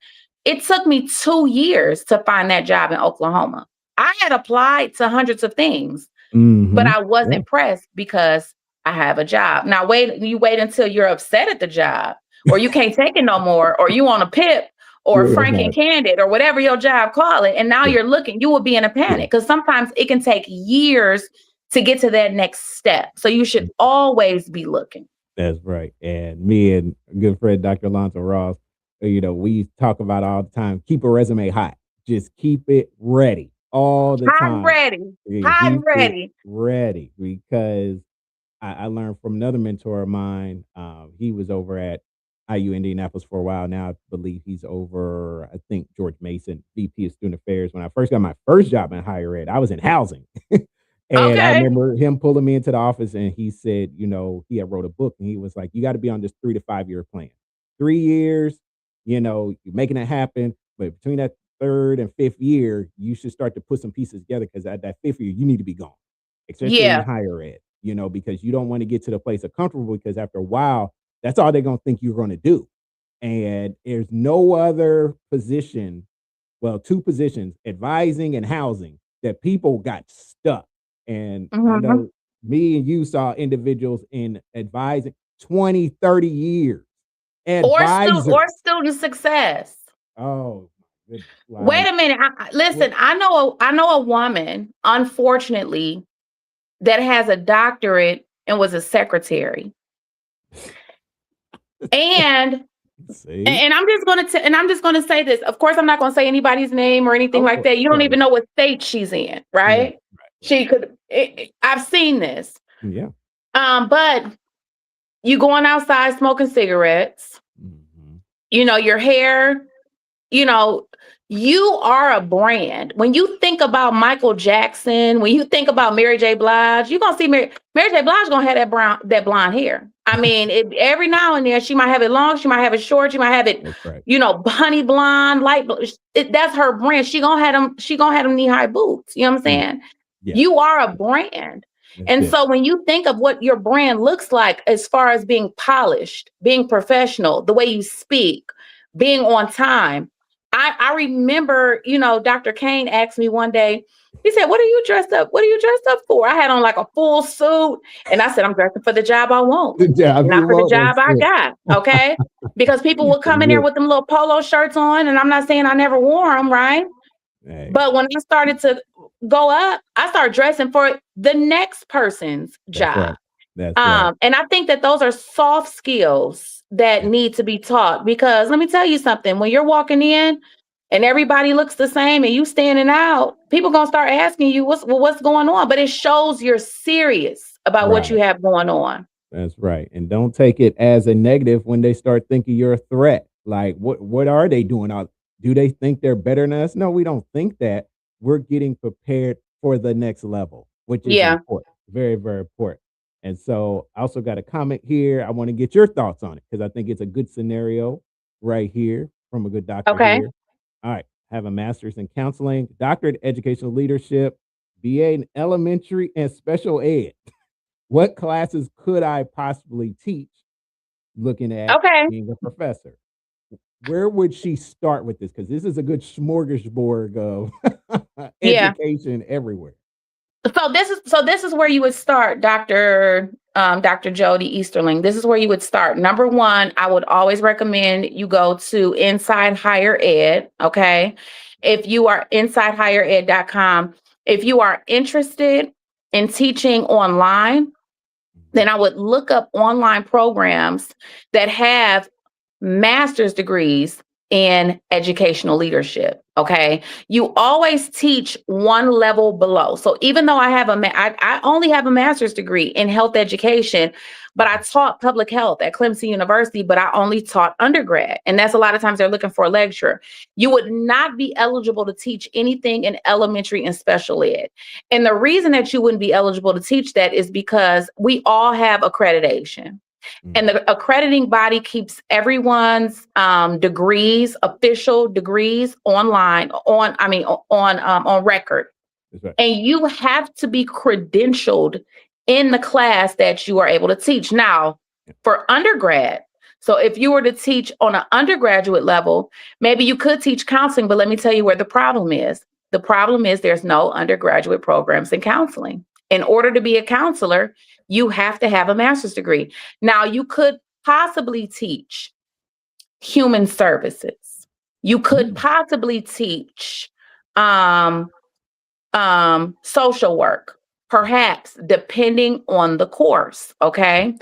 Speaker 2: it took me 2 years to find that job in Oklahoma. I had applied to hundreds of things, but
Speaker 1: Hmm.
Speaker 2: I
Speaker 1: Yeah.
Speaker 2: wasn't pressed because I have a job. Now, you wait until you're upset at the job, or you can't take it no more, or you want a pip, or
Speaker 1: Yeah.
Speaker 2: Frank and Candid, or whatever your job call it. And now
Speaker 1: Yeah.
Speaker 2: you're looking, you will be in a
Speaker 1: Yeah.
Speaker 2: panic because sometimes it can take years to get to that next step. So you should always be looking.
Speaker 1: That's right. And me and a good friend, Dr. Alonzo Ross, we talk about all the time, keep a resume hot. Just keep it ready all the
Speaker 2: Hot and
Speaker 1: time.
Speaker 2: ready.
Speaker 1: Yeah,
Speaker 2: Hot and
Speaker 1: keep it
Speaker 2: ready.
Speaker 1: ready because I learned from another mentor of mine. He was over at IU Indianapolis for a while now. I believe he's over, I think, George Mason, VP of Student Affairs. When I first got my first job in higher ed, I was in housing. And I
Speaker 2: Okay.
Speaker 1: remember him pulling me into the office and he said, he had wrote a book and he was like, you got to be on this 3 to 5 year plan. 3 years, you're making it happen. But between that third and fifth year, you should start to put some pieces together because at that fifth year, you need to be gone, especially in
Speaker 2: Yeah.
Speaker 1: higher ed, because you don't want to get to the place of comfortable because after a while, that's all they're going to think you're going to do. And there's no other position, well, two positions, advising and housing, that people got stuck. And I
Speaker 2: Mhm.
Speaker 1: know me and you saw individuals in advising 20, 30 years.
Speaker 2: Or
Speaker 1: Advisors.
Speaker 2: student success.
Speaker 1: Oh my goodness.
Speaker 2: Wait
Speaker 1: Like
Speaker 2: a minute.
Speaker 1: what?
Speaker 2: Listen, I know a woman, unfortunately, that has a doctorate and was a secretary. And
Speaker 1: See?
Speaker 2: and I'm just gonna say this. Of course, I'm not gonna say anybody's name or anything
Speaker 1: Of
Speaker 2: like
Speaker 1: course.
Speaker 2: that. You don't
Speaker 1: Right,
Speaker 2: even
Speaker 1: right.
Speaker 2: know what state she's in,
Speaker 1: Right,
Speaker 2: right?
Speaker 1: right, right.
Speaker 2: She could. I've seen this.
Speaker 1: Yeah.
Speaker 2: But you going outside smoking cigarettes.
Speaker 1: Mhm.
Speaker 2: Your hair. you know, you are a brand. When you think about Michael Jackson, when you think about Mary J. Blige, you're gonna see Mary J. Blige gonna have that blonde hair. I mean, every now and then she might have it long, she might have it short, she might have it,
Speaker 1: That's right.
Speaker 2: honey blonde, light. That's her brand. She gonna have them. She gonna have them knee high boots. You know what I'm
Speaker 1: Yeah.
Speaker 2: saying?
Speaker 1: Yeah.
Speaker 2: You are a brand.
Speaker 1: That's
Speaker 2: And
Speaker 1: it.
Speaker 2: so when you think of what your brand looks like as far as being polished, being professional, the way you speak, being on time, I remember, Dr. Kane asked me one day, he said, What are you dressed up? What are you dressed up for? I had on like a full suit. And I said, I'm dressing for the job I want,
Speaker 1: The job
Speaker 2: not
Speaker 1: you
Speaker 2: for the
Speaker 1: want,
Speaker 2: job
Speaker 1: that's
Speaker 2: I
Speaker 1: it.
Speaker 2: got. Okay. Because people would come
Speaker 1: That's
Speaker 2: in there
Speaker 1: it.
Speaker 2: with them little polo shirts on. And I'm not saying I never wore them, right?
Speaker 1: Hey,
Speaker 2: But when I started to go up, I started dressing for the next person's
Speaker 1: that's
Speaker 2: job.
Speaker 1: right. That's right.
Speaker 2: And I think that those are soft skills that
Speaker 1: Yeah.
Speaker 2: need to be taught because let me tell you something, when you're walking in and everybody looks the same and you standing out, people gonna start asking you what's going on. But it shows you're serious about what you
Speaker 1: Right.
Speaker 2: have going on.
Speaker 1: That's right. And don't take it as a negative when they start thinking you're a threat. Like what are they doing out? Do they think they're better than us? No, we don't think that. We're getting prepared for the next level, which is
Speaker 2: Yeah.
Speaker 1: important. Very, very important. And so I also got a comment here. I want to get your thoughts on it because I think it's a good scenario right here from a good doctor
Speaker 2: Okay.
Speaker 1: here. All right. Have a master's in counseling, doctorate in educational leadership, BA in elementary and special ed. What classes could I possibly teach looking at
Speaker 2: Okay.
Speaker 1: being a professor? Where would she start with this? Because this is a good smorgasbord of
Speaker 2: Yeah.
Speaker 1: Education everywhere.
Speaker 2: So this is where you would start, Dr. Jody Easterling. This is where you would start. Number one, I would always recommend you go to Inside Higher Ed. Okay. If you are insidehighered.com, if you are interested in teaching online, then I would look up online programs that have master's degrees in educational leadership. Okay. You always teach one level below. So even though I only have a master's degree in health education, but I taught public health at Clemson University, but I only taught undergrad. And that's a lot of times they're looking for a lecturer. You would not be eligible to teach anything in elementary and special ed. And the reason that you wouldn't be eligible to teach that is because we all have accreditation. And the accrediting body keeps everyone's degrees, official degrees, online on record.
Speaker 1: That's right.
Speaker 2: And you have to be credentialed in the class that you are able to teach. Now, for undergrad, so if you were to teach on an undergraduate level, maybe you could teach counseling, but let me tell you where the problem is. The problem is there's no undergraduate programs in counseling. In order to be a counselor, you have to have a master's degree. Now, you could possibly teach human services. You could possibly teach social work, perhaps, depending on the course. Okay.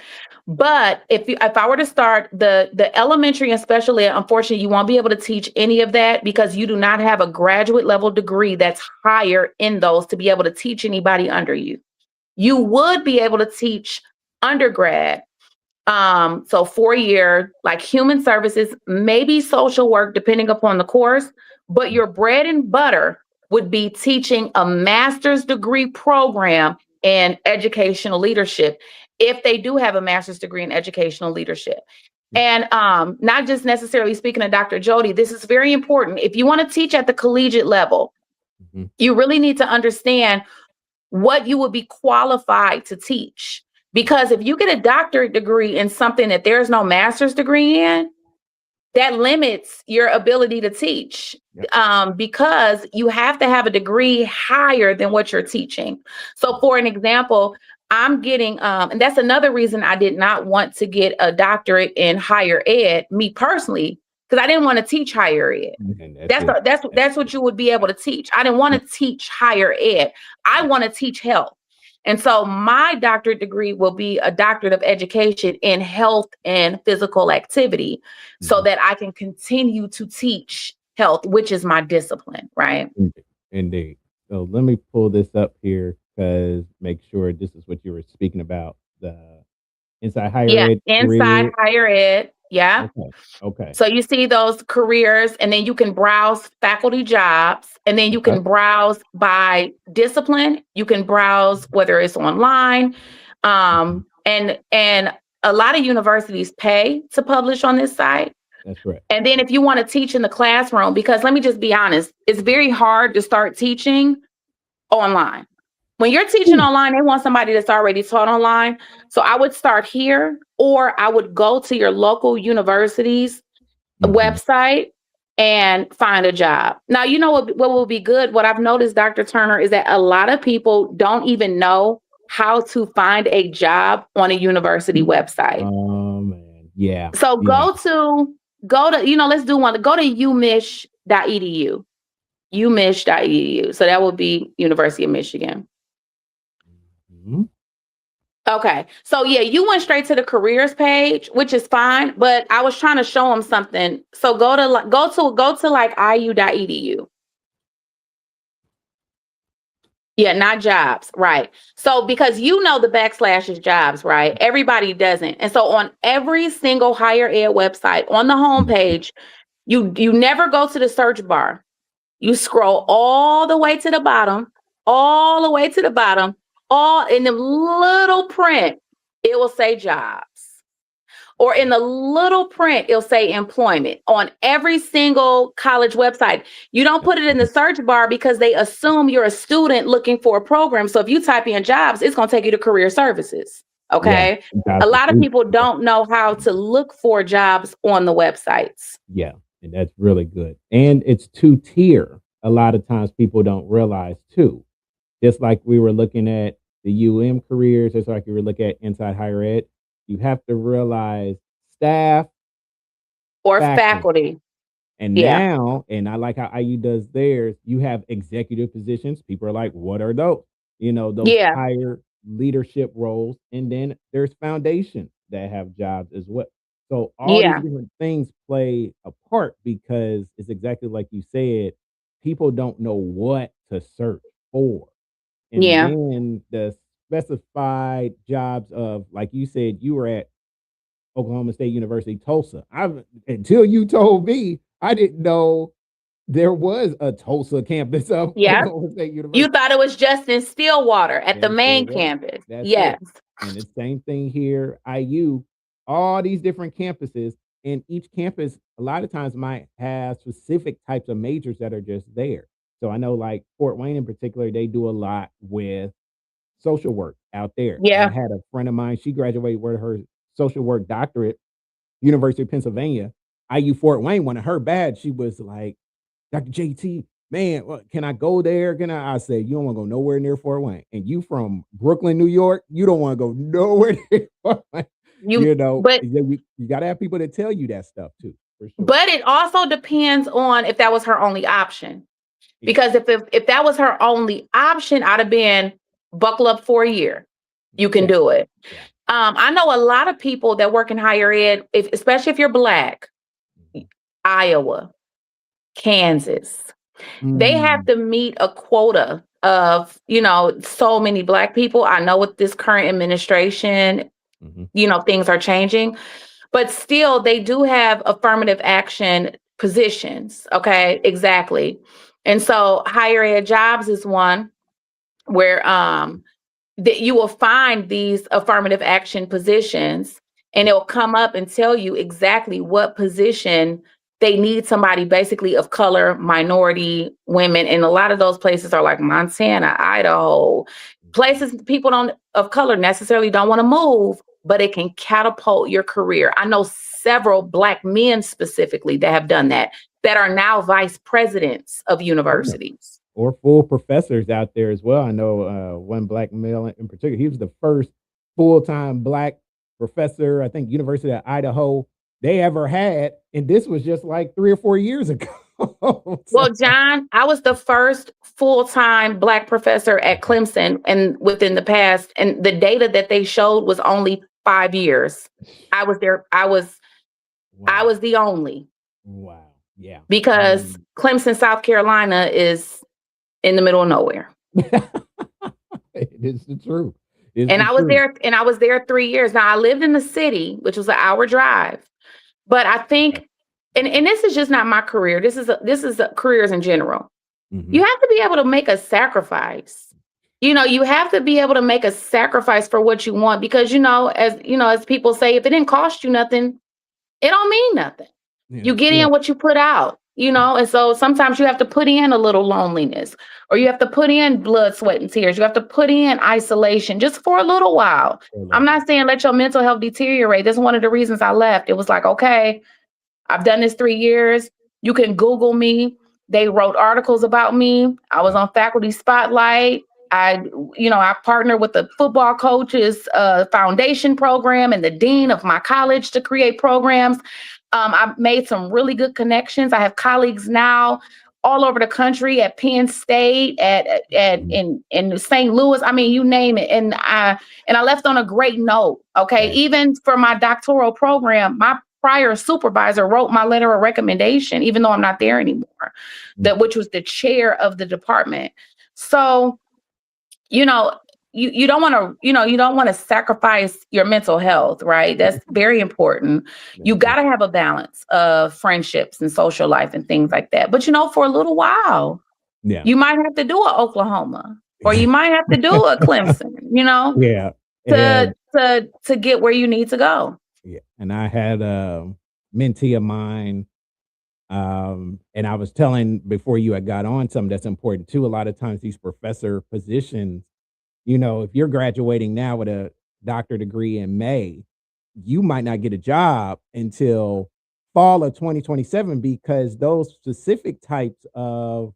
Speaker 2: But if I were to start the elementary and special ed, unfortunately, you won't be able to teach any of that because you do not have a graduate level degree that's higher in those to be able to teach anybody under you. You would be able to teach undergrad. So 4-year, like human services, maybe social work, depending upon the course, but your bread and butter would be teaching a master's degree program in educational leadership, if they do have a master's degree in educational leadership. And not just necessarily speaking to Dr. Jody, this is very important. If you want to teach at the collegiate level, you really need to understand what you would be qualified to teach. Because if you get a doctorate degree in something that there's no master's degree in, that limits your ability to teach. Because you have to have a degree higher than what you're teaching. So for an example, I'm getting, and that's another reason I did not want to get a doctorate in higher ed, me personally, because I didn't want to teach higher ed. That's what you would be able to teach. I didn't want to teach higher ed. I want to teach health. And so my doctorate degree will be a doctorate of education in health and physical activity so that I can continue to teach health, which is my discipline, right?
Speaker 1: Indeed. So let me pull this up here because make sure this is what you were speaking about, the Inside Higher Ed.
Speaker 2: Inside Higher Ed. Yeah.
Speaker 1: Okay.
Speaker 2: So you see those careers, and then you can browse faculty jobs, and then you can browse by discipline. You can browse whether it's online, and a lot of universities pay to publish on this site.
Speaker 1: That's right.
Speaker 2: And then if you want to teach in the classroom, because let me just be honest, it's very hard to start teaching online. When you're teaching online, they want somebody that's already taught online. So I would start here, or I would go to your local university's website and find a job. Now, you know what will be good? What I've noticed, Dr. Turner, is that a lot of people don't even know how to find a job on a university website.
Speaker 1: Oh, man. Yeah.
Speaker 2: So go to, let's do one. Go to umich.edu. umich.edu. So that would be University of Michigan. Okay. So yeah, you went straight to the careers page, which is fine, but I was trying to show them something. So go to like iu.edu. Yeah, not jobs, right? So because the backslash is jobs, right? Everybody doesn't. And so on every single higher ed website on the homepage, you never go to the search bar. You scroll all the way to the bottom, all in the little print, it will say jobs. Or in the little print, it'll say employment on every single college website. You don't put it in the search bar because they assume you're a student looking for a program. So if you type in jobs, it's going to take you to career services. Okay. Yeah, a lot of people don't know how to look for jobs on the websites.
Speaker 1: Yeah. And that's really good. And it's 2-tier. a lot of times people don't realize too. Just like we were looking at the careers, just like you were looking at inside higher ed, you have to realize staff,
Speaker 2: Or
Speaker 1: faculty.
Speaker 2: faculty.
Speaker 1: And
Speaker 2: Yeah.
Speaker 1: now, and I like how IU does theirs, you have executive positions. People are like, what are those? Those
Speaker 2: Yeah.
Speaker 1: higher leadership roles. And then there's foundations that have jobs as well. So all these
Speaker 2: Yeah.
Speaker 1: different things play a part because it's exactly like you said, people don't know what to search for. And
Speaker 2: Yeah.
Speaker 1: then the specified jobs of, like you said, you were at Oklahoma State University, Tulsa. Until you told me, I didn't know there was a Tulsa campus of
Speaker 2: Yeah.
Speaker 1: Oklahoma State
Speaker 2: You
Speaker 1: University.
Speaker 2: thought it was just in Stillwater at the
Speaker 1: And still
Speaker 2: main
Speaker 1: was.
Speaker 2: campus.
Speaker 1: That's
Speaker 2: Yes.
Speaker 1: it. And the same thing here, IU, all these different campuses, and each campus a lot of times might have specific types of majors that are just there. So I know like Fort Wayne in particular, they do a lot with social work out there. And I
Speaker 2: Yeah.
Speaker 1: had a friend of mine, she graduated with her social work doctorate, University of Pennsylvania. IU Fort Wayne wanted her bad. She was like, Dr. JT, man, can I go there? Can I said, you don't want to go nowhere near Fort Wayne. And you from Brooklyn, New York, you don't want to go nowhere near Fort Wayne.
Speaker 2: You but
Speaker 1: You got to have people to tell you that stuff too, for sure.
Speaker 2: but it also depends on if that was her only option.
Speaker 1: Yeah.
Speaker 2: Because if that was her only option, I'd have been buckle up for a year. You can
Speaker 1: Yeah.
Speaker 2: do it.
Speaker 1: Yeah.
Speaker 2: I know a lot of people that work in higher ed, especially if you're Black, Iowa, Kansas, they have to meet a quota of, so many Black people. I know with this current administration,
Speaker 1: Mhm.
Speaker 2: Things are changing, but still they do have affirmative action positions. Okay, exactly. And so higher ed jobs is one where that you will find these affirmative action positions and it'll come up and tell you exactly what position they need somebody basically of color, minority, women. And a lot of those places are like Montana, Idaho, places people of color necessarily don't want to move, but it can catapult your career. I know several Black men specifically that have done that are now vice presidents of
Speaker 1: Yeah.
Speaker 2: universities.
Speaker 1: Or full professors out there as well. I know one Black male in particular. He was the first full-time Black professor, I think University of Idaho they ever had, and this was just like 3 or 4 years ago.
Speaker 2: Well, John, I was the first full-time Black professor at Clemson and within the past, and the data that they showed was only 5 years. I was there. I was the only.
Speaker 1: Wow. Yeah.
Speaker 2: Because Clemson, South Carolina is in the middle of nowhere.
Speaker 1: It is the truth.
Speaker 2: And I was there 3 years. Now I lived in the city, which was an hour drive. But I think, and this is just not my career. This is careers in general. You have to be able to make a sacrifice. You have to be able to make a sacrifice for what you want because as people say, if it didn't cost you nothing, it don't mean nothing.
Speaker 1: Yeah.
Speaker 2: You get in what you put out, and so sometimes you have to put in a little loneliness or you have to put in blood, sweat, and tears. You have to put in isolation just for a little while. I'm not saying let your mental health deteriorate. That's one of the reasons I left. It was like, okay, I've done this 3 years. You can Google me. They wrote articles about me. I was on Faculty Spotlight. I partnered with the football coaches foundation program and the dean of my college to create programs. I've made some really good connections. I have colleagues now all over the country at Penn State, in St. Louis. I mean, you name it. And I left on a great note. Okay, even for my doctoral program, my prior supervisor wrote my letter of recommendation, even though I'm not there anymore. Which was the chair of the department. So, you don't want to sacrifice your mental health, right? That's very important. You got to have a balance of friendships and social life and things like that. But for a little while, you might have to do a Oklahoma or you might have to do a Clemson,
Speaker 1: Yeah.
Speaker 2: to get where you need to go.
Speaker 1: Yeah. And I had a mentee of mine, and I was telling before you had got on something that's important too. A lot of times these professor positions, if you're graduating now with a doctorate degree in May, you might not get a job until fall of 2027 because those specific types of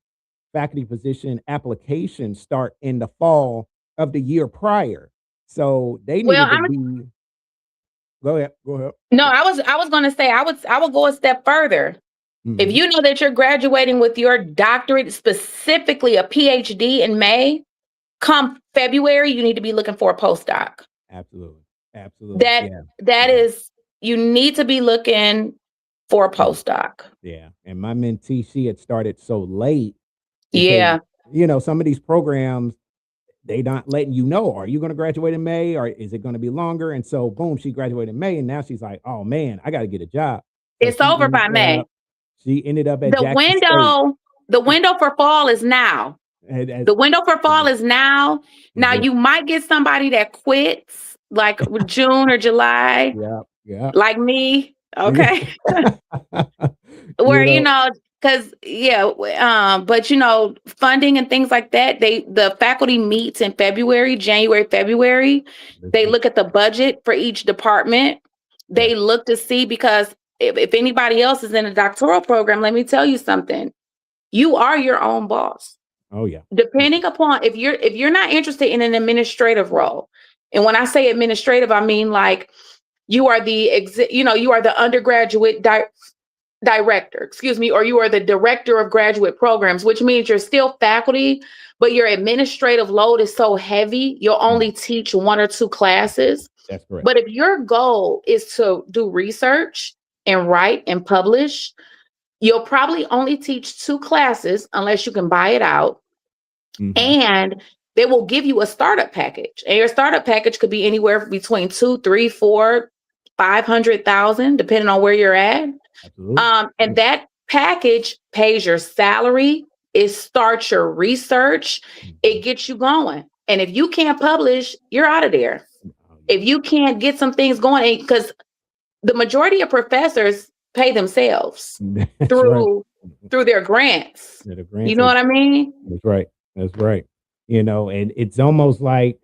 Speaker 1: faculty position applications start in the fall of the year prior. So they
Speaker 2: Well,
Speaker 1: needed to be go ahead, go ahead.
Speaker 2: no, I was going to say I would go a step further. If
Speaker 1: Mhm.
Speaker 2: you know that you're graduating with your doctorate, specifically a PhD in May, come February, you need to be looking for a postdoc.
Speaker 1: Absolutely. Absolutely.
Speaker 2: That
Speaker 1: Yeah.
Speaker 2: that
Speaker 1: Yeah.
Speaker 2: is you need to be looking for a
Speaker 1: Mhm.
Speaker 2: postdoc.
Speaker 1: Yeah. And my mentee, she had started so late because,
Speaker 2: Yeah.
Speaker 1: some of these programs, they not letting you know, are you going to graduate in May or is it going to be longer? And so, boom, she graduated in May, and now she's like, oh man, I got to get a job. So
Speaker 2: It's over by May.
Speaker 1: she ended up at
Speaker 2: The
Speaker 1: Jackson State.
Speaker 2: window, the window for fall is now.
Speaker 1: And
Speaker 2: The window for fall is now. Now
Speaker 1: yeah,
Speaker 2: you might get somebody that quits like with June or July,
Speaker 1: yeah, yeah,
Speaker 2: like me.
Speaker 1: yeah.
Speaker 2: Okay.
Speaker 1: You
Speaker 2: Where,
Speaker 1: know,
Speaker 2: because but funding and things like that, the faculty meets in February, January, February. They
Speaker 1: listen,
Speaker 2: look at the budget for each department.
Speaker 1: yeah,
Speaker 2: They look to see, because if anybody else is in a doctoral program, let me tell you something. You are your own boss.
Speaker 1: oh yeah,
Speaker 2: Depending upon if you're not interested in an administrative role. And when I say administrative, I mean like you are you are the undergraduate director, excuse me, or you are the director of graduate programs, which means you're still faculty, but your administrative load is so heavy, you'll only teach 1 or 2 classes.
Speaker 1: that's correct.
Speaker 2: But if your goal is to do research and write and publish, you'll probably only teach 2 classes unless you can buy it out.
Speaker 1: Mhm.
Speaker 2: And they will give you a startup package. And your startup package could be anywhere between 2, 3, 4, 500,000, depending on where you're at.
Speaker 1: Absolutely.
Speaker 2: And that package pays your salary, it starts your research, it gets you going. And if you can't publish, you're out of there. If you can't get some things going, because the majority of professors pay themselves
Speaker 1: That's right.
Speaker 2: through their grants.
Speaker 1: Yeah, the
Speaker 2: You know
Speaker 1: grants
Speaker 2: what I mean?
Speaker 1: That's right. That's right. And it's almost like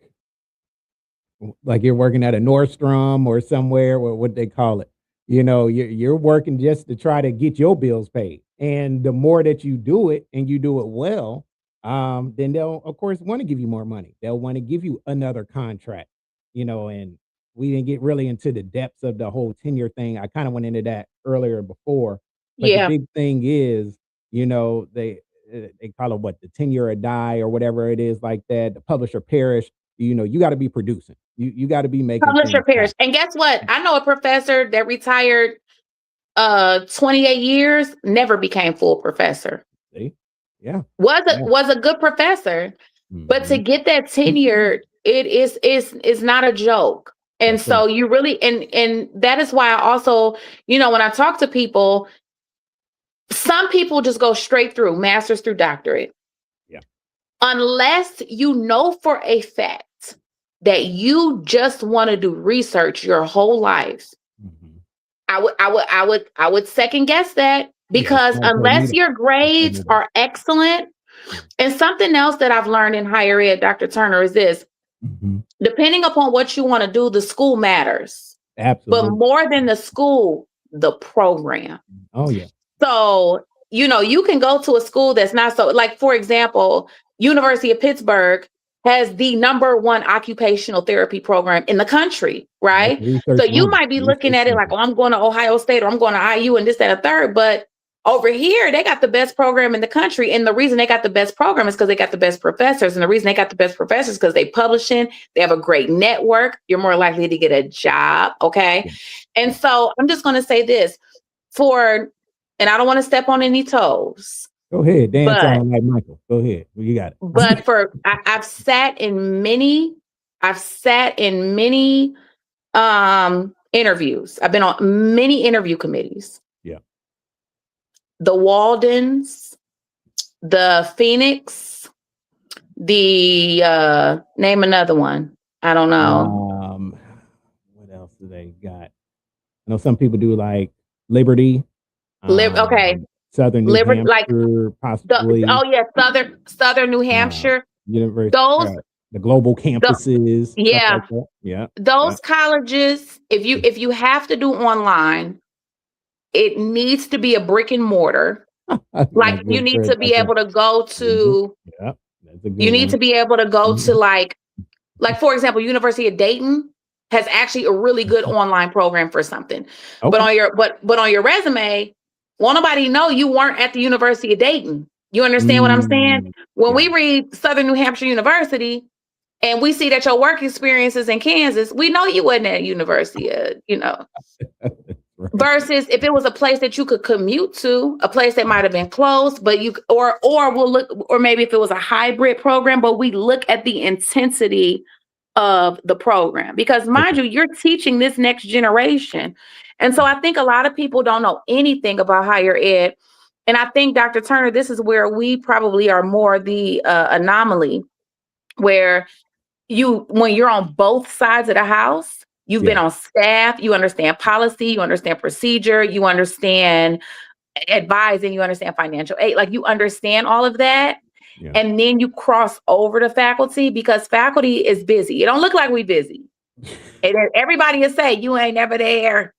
Speaker 1: you're working at a Nordstrom or somewhere, or what they call it. You're working just to try to get your bills paid. And the more that you do it and you do it well, then they'll of course want to give you more money. They'll want to give you another contract, and we didn't get really into the depths of the whole tenure thing. I kind of went into that earlier before. But the
Speaker 2: Yeah.
Speaker 1: big thing is, they call it what, the tenure or die or whatever it is like that, the publisher perish. You got to be producing. You got to be making
Speaker 2: Publisher
Speaker 1: things
Speaker 2: pairs.
Speaker 1: happen.
Speaker 2: And guess what? I know a professor that retired 28 years, never became full professor.
Speaker 1: See? Yeah.
Speaker 2: Was a good professor, but to
Speaker 1: Mhm.
Speaker 2: get that tenure, is not a joke. And
Speaker 1: That's
Speaker 2: so
Speaker 1: right.
Speaker 2: you really, and that is why I also, when I talk to people, some people just go straight through master's through doctorate.
Speaker 1: Yeah.
Speaker 2: Unless you know for a fact that you just want to do research your whole life,
Speaker 1: Mhm.
Speaker 2: I would second guess that,
Speaker 1: Yeah,
Speaker 2: because
Speaker 1: it's not for me
Speaker 2: unless
Speaker 1: to
Speaker 2: your grades
Speaker 1: either.
Speaker 2: are excellent. And something else that I've learned in higher ed, Dr. Turner, is this:
Speaker 1: Mhm.
Speaker 2: depending upon what you want to do, the school matters. But
Speaker 1: Absolutely.
Speaker 2: more than the school, the program.
Speaker 1: Oh, yeah.
Speaker 2: So, you can go to a school that's not so, like, for example, University of Pittsburgh has the #1 occupational therapy program in the country,
Speaker 1: That's
Speaker 2: right?
Speaker 1: research
Speaker 2: So you
Speaker 1: number.
Speaker 2: might be looking
Speaker 1: Research
Speaker 2: at it like,
Speaker 1: number.
Speaker 2: oh, I'm going to Ohio State, or I'm going to IU, and this, that, and a third. But over here, they got the best program in the country. And the reason they got the best program is because they got the best professors. And the reason they got the best professors is because they publishing, they have a great network. You're more likely to get a job. Okay.
Speaker 1: Yeah.
Speaker 2: And so I'm just going to say this and I don't want to step on any toes,
Speaker 1: Go ahead. Dance
Speaker 2: but
Speaker 1: on like Michael. Go ahead. You got it.
Speaker 2: I've sat in many interviews. I've been on many interview committees.
Speaker 1: Yeah.
Speaker 2: The Waldens, the Phoenix, the name another one. I don't know.
Speaker 1: What else do they got? I know some people do like Liberty,
Speaker 2: Okay.
Speaker 1: Southern New
Speaker 2: Liberty, like
Speaker 1: Hampshire, possibly.
Speaker 2: Southern New Hampshire.
Speaker 1: University,
Speaker 2: Those
Speaker 1: the global
Speaker 2: the
Speaker 1: campuses, stuff
Speaker 2: yeah,
Speaker 1: like that. Yeah.
Speaker 2: those colleges, if you have to do online, it needs to be a brick and mortar.
Speaker 1: My
Speaker 2: Like you
Speaker 1: good
Speaker 2: need
Speaker 1: friend,
Speaker 2: to be
Speaker 1: Dr.
Speaker 2: able to go
Speaker 1: Mhm.
Speaker 2: to,
Speaker 1: Yep, that's a
Speaker 2: you
Speaker 1: good
Speaker 2: need to
Speaker 1: one.
Speaker 2: be able to go to
Speaker 1: Mhm.
Speaker 2: like for example, University of Dayton has actually a really good online program for something. But
Speaker 1: Okay.
Speaker 2: on your but on your resume, won't nobody know you weren't at the University of Dayton. You understand what I'm saying?
Speaker 1: Mm,
Speaker 2: When we
Speaker 1: got
Speaker 2: read Southern New Hampshire University and we see that your work experiences in Kansas, we know you wasn't at University of.
Speaker 1: it. Right.
Speaker 2: Versus if it was a place that you could commute to, a place that might have been close, but or we'll look, or maybe if it was a hybrid program, but we look at the intensity of the program because mind
Speaker 1: Okay.
Speaker 2: you, you're teaching this next generation. And so I think a lot of people don't know anything about higher ed. And I think, Dr. Turner, this is where we probably are more the anomaly, where when you're on both sides of the house, you've been
Speaker 1: Yeah.
Speaker 2: on staff, you understand policy, you understand procedure, you understand advising, you understand financial aid, like you understand all of that.
Speaker 1: Yeah.
Speaker 2: And then you cross over to faculty because faculty is busy. It don't look like we busy. And then everybody will say, you ain't never there.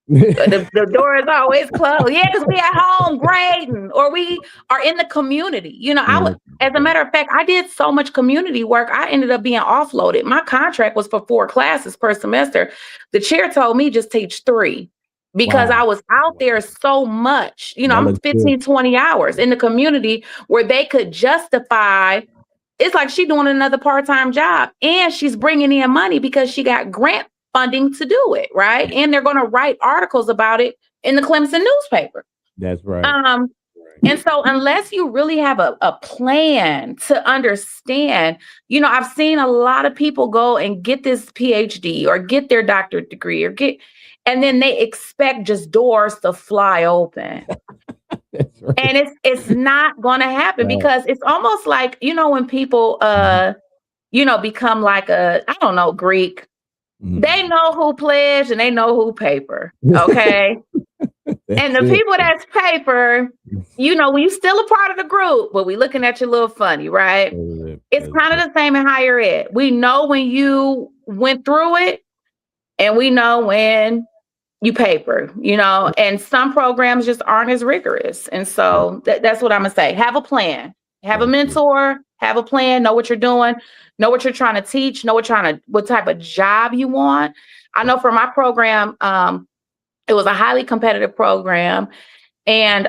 Speaker 2: The door is always closed. Yeah, because we at home grading or we are in the community.
Speaker 1: Yeah.
Speaker 2: As a matter of fact, I did so much community work, I ended up being offloaded. My contract was for 4 classes per semester. The chair told me just teach 3 because I
Speaker 1: Wow.
Speaker 2: was out
Speaker 1: Wow.
Speaker 2: there so much.
Speaker 1: That
Speaker 2: I'm
Speaker 1: looks good.
Speaker 2: 15, 20 hours in the community where they could justify. It's like she doing another part-time job and she's bringing in money because she got grant funding to do it, right? And they're going to write articles about it in the Clemson newspaper.
Speaker 1: That's right.
Speaker 2: Um,
Speaker 1: Right.
Speaker 2: and so unless you really have a plan to understand, I've seen a lot of people go and get this PhD or get their doctorate degree and then they expect just doors to fly open.
Speaker 1: That's right.
Speaker 2: And it's not gonna happen
Speaker 1: Right.
Speaker 2: because it's almost like, when people
Speaker 1: Mhm.
Speaker 2: become like I don't know, Greek. They
Speaker 1: Mhm.
Speaker 2: know who pledge and they know who paper. Okay. And
Speaker 1: That's
Speaker 2: the
Speaker 1: it.
Speaker 2: people that's paper, when you still a part of the group, but we looking at you a little funny, right?
Speaker 1: That's it.
Speaker 2: It's
Speaker 1: That's
Speaker 2: kind of
Speaker 1: it.
Speaker 2: the same in higher ed. We know when you went through it and we know when you paper, and some programs just aren't as rigorous. And
Speaker 1: Yeah.
Speaker 2: so that's what I'm gonna say. Have a plan, have a
Speaker 1: That's it.
Speaker 2: mentor, have a plan, know what you're doing, know what you're trying to teach, know what type of job you want. I know for my program, it was a highly competitive program, and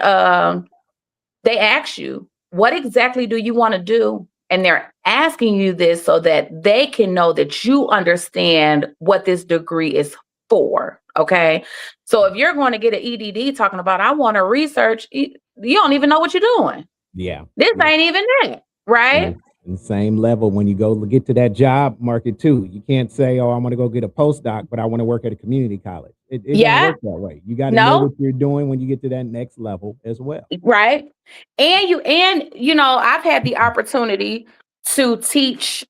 Speaker 2: they ask you, what exactly do you want to do? And they're asking you this so that they can know that you understand what this degree is for. Okay. So if you're going to get an EDD talking about, I want to research, you don't even know what you're doing.
Speaker 1: Yeah.
Speaker 2: This
Speaker 1: Yeah.
Speaker 2: ain't even that. Right.
Speaker 1: And same level when you go get to that job market too. You can't say, "Oh, I want to go get a postdoc, but I want to work at a community college." It don't
Speaker 2: Yeah.
Speaker 1: work that way. You got to know
Speaker 2: No.
Speaker 1: what you're doing when you get to that next level as well.
Speaker 2: Right. I've had the opportunity to teach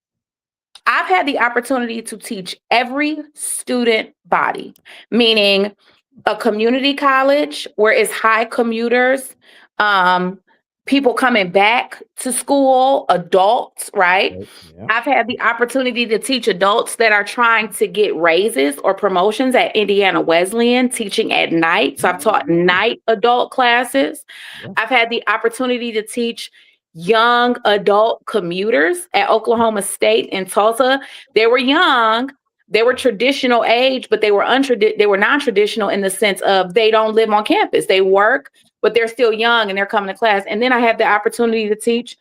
Speaker 2: I've had the opportunity to teach every student body, meaning a community college where it's high commuters, um, people coming back to school, adults, right?
Speaker 1: Right? Yeah.
Speaker 2: I've had the opportunity to teach adults that are trying to get raises or promotions at Indiana Wesleyan, teaching at night. So I've taught night adult classes.
Speaker 1: Yeah.
Speaker 2: I've had the opportunity to teach young adult commuters at Oklahoma State in Tulsa. They were young, they were traditional age, but they were non-traditional in the sense of they don't live on campus. They work, but they're still young and they're coming to class. And then I had the opportunity to teach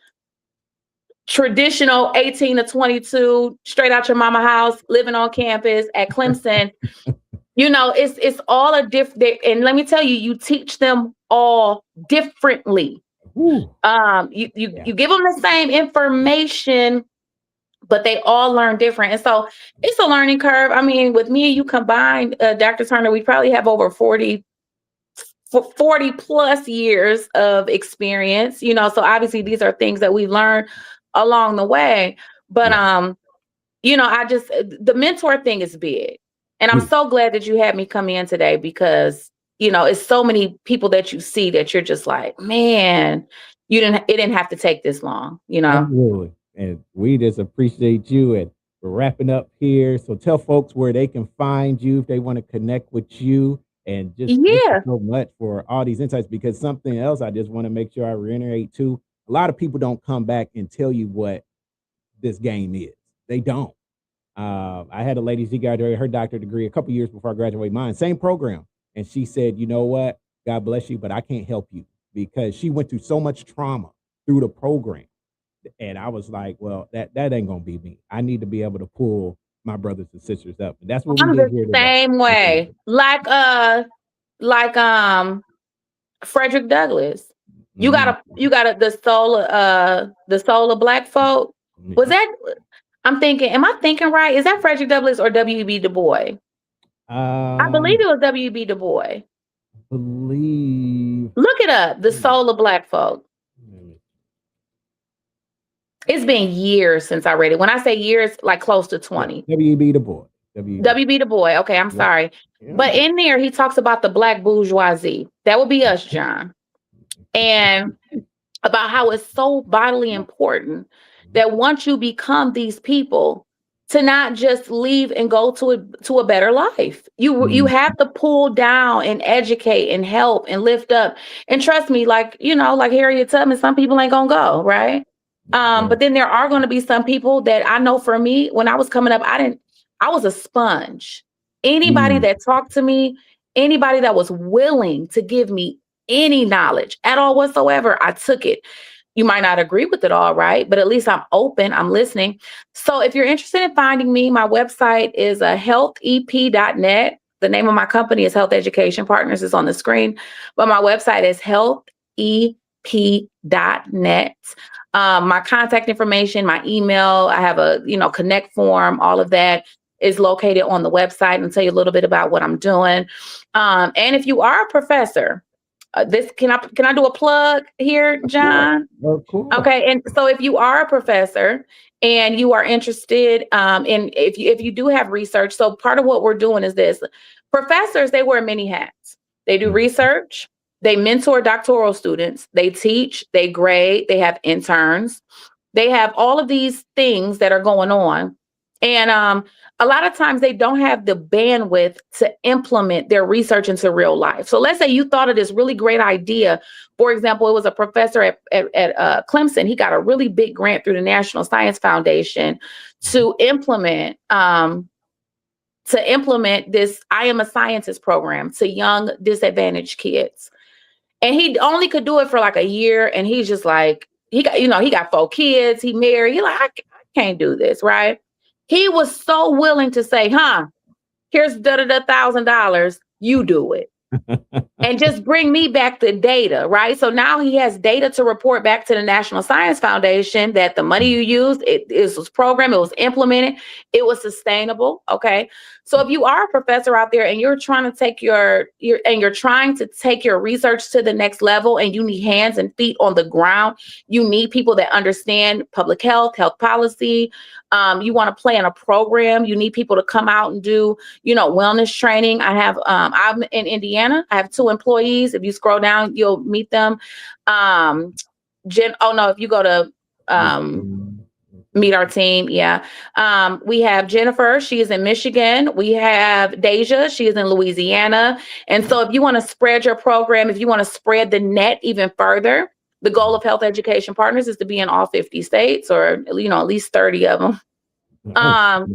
Speaker 2: traditional 18 to 22, straight out your mama house, living on campus at Clemson. It's all a different, and let me tell you, you teach them all differently.
Speaker 1: Whew.
Speaker 2: You
Speaker 1: Yeah.
Speaker 2: give them the same information, but they all learn different. And so it's a learning curve. I mean, with me and you combined, Dr. Turner, we probably have over 40 plus years of experience, so obviously these are things that we learned along the way. But
Speaker 1: Yeah.
Speaker 2: the mentor thing is big. And I'm so glad that you had me come in today because, it's so many people that you see that you're just like, man, it didn't have to take this long.
Speaker 1: Absolutely. And we just appreciate you. And we're wrapping up here. So tell folks where they can find you if they want to connect with you. And just thank you
Speaker 2: Yeah.
Speaker 1: so much for all these insights, because something else I just want to make sure I reiterate too. A lot of people don't come back and tell you what this game is. They don't. I had a lady, she graduated her doctorate degree a couple years before I graduated mine, same program. And she said, you know what? God bless you, but I can't help you, because she went through so much trauma through the program. And I was like, well, that ain't gonna be me. I need to be able to pull my brothers and sisters up. And that's what we
Speaker 2: I'm
Speaker 1: did
Speaker 2: the
Speaker 1: here today.
Speaker 2: same
Speaker 1: That's what we
Speaker 2: way.
Speaker 1: did.
Speaker 2: Like Frederick Douglass.
Speaker 1: Mhm.
Speaker 2: You gotta the soul of black folk. Was
Speaker 1: Yeah.
Speaker 2: that I'm thinking, am I thinking right? Is that Frederick Douglass or W.E.B. Du Bois? I believe
Speaker 1: Um,
Speaker 2: it was W.E.B. Du Bois.
Speaker 1: believe.
Speaker 2: Look it up. The soul of black folk. It's been years since I read it. When I say years, like close to
Speaker 1: Yeah,
Speaker 2: 20.
Speaker 1: W.E.B. Du Bois. W.E.B.
Speaker 2: W.B. Du Bois. Okay, I'm
Speaker 1: Yep.
Speaker 2: sorry.
Speaker 1: Yeah.
Speaker 2: But in there, he talks about the black bourgeoisie. That would be us, John. And about how it's so vitally important that once you become these people, to not just leave and go to a better life. You
Speaker 1: Mhm.
Speaker 2: have to pull down and educate and help and lift up. And trust me, like, like Harriet Tubman, some people ain't gonna go, right?
Speaker 1: Right.
Speaker 2: But then there are gonna be some people that I know. For me, when I was coming up, I was a sponge. Anybody
Speaker 1: Mm.
Speaker 2: that talked to me, anybody that was willing to give me any knowledge at all whatsoever, I took it. You might not agree with it all, right? But at least I'm open, I'm listening. So if you're interested in finding me, my website is healthep.net. The name of my company is Health Education Partners. It's on the screen, but my website is healthep.net. My contact information, my email, I have a connect form, all of that is located on the website, and tell you a little bit about what I'm doing. And if you are a professor, this can I do a plug here,
Speaker 1: Of course.
Speaker 2: John?
Speaker 1: Of course.
Speaker 2: Okay, and so if you are a professor and you are interested, in if you do have research, so part of what we're doing is this: professors, they wear many hats. They do
Speaker 1: Mhm.
Speaker 2: research, they mentor doctoral students, they teach, they grade, they have interns, they have all of these things that are going on. And a lot of times they don't have the bandwidth to implement their research into real life. So let's say you thought of this really great idea. For example, it was a professor at Clemson. He got a really big grant through the National Science Foundation to implement this I Am a Scientist program to young disadvantaged kids. And he only could do it for like a year. And he's just like, he got 4 kids, he married. He like, I can't do this, right? He was so willing to say, here's $1,000, you do it. And just bring me back the data, right? So now he has data to report back to the National Science Foundation that the money you used, it was programmed, it was implemented, it was sustainable. Okay. So if you are a professor out there and you're trying to take you're trying to take your research to the next level, and you need hands and feet on the ground, you need people that understand public health, health policy. You want to play in a program, you need people to come out and do wellness training. I'm in Indiana. I have 2 employees. If you scroll down, you'll meet them. If you go to meet our team, yeah. We have Jennifer. She is in Michigan. We have Deja. She is in Louisiana. And so if you want to spread your program, if you want to spread the net even further, the goal of Health Education Partners is to be in all 50 states, or at least 30 of them.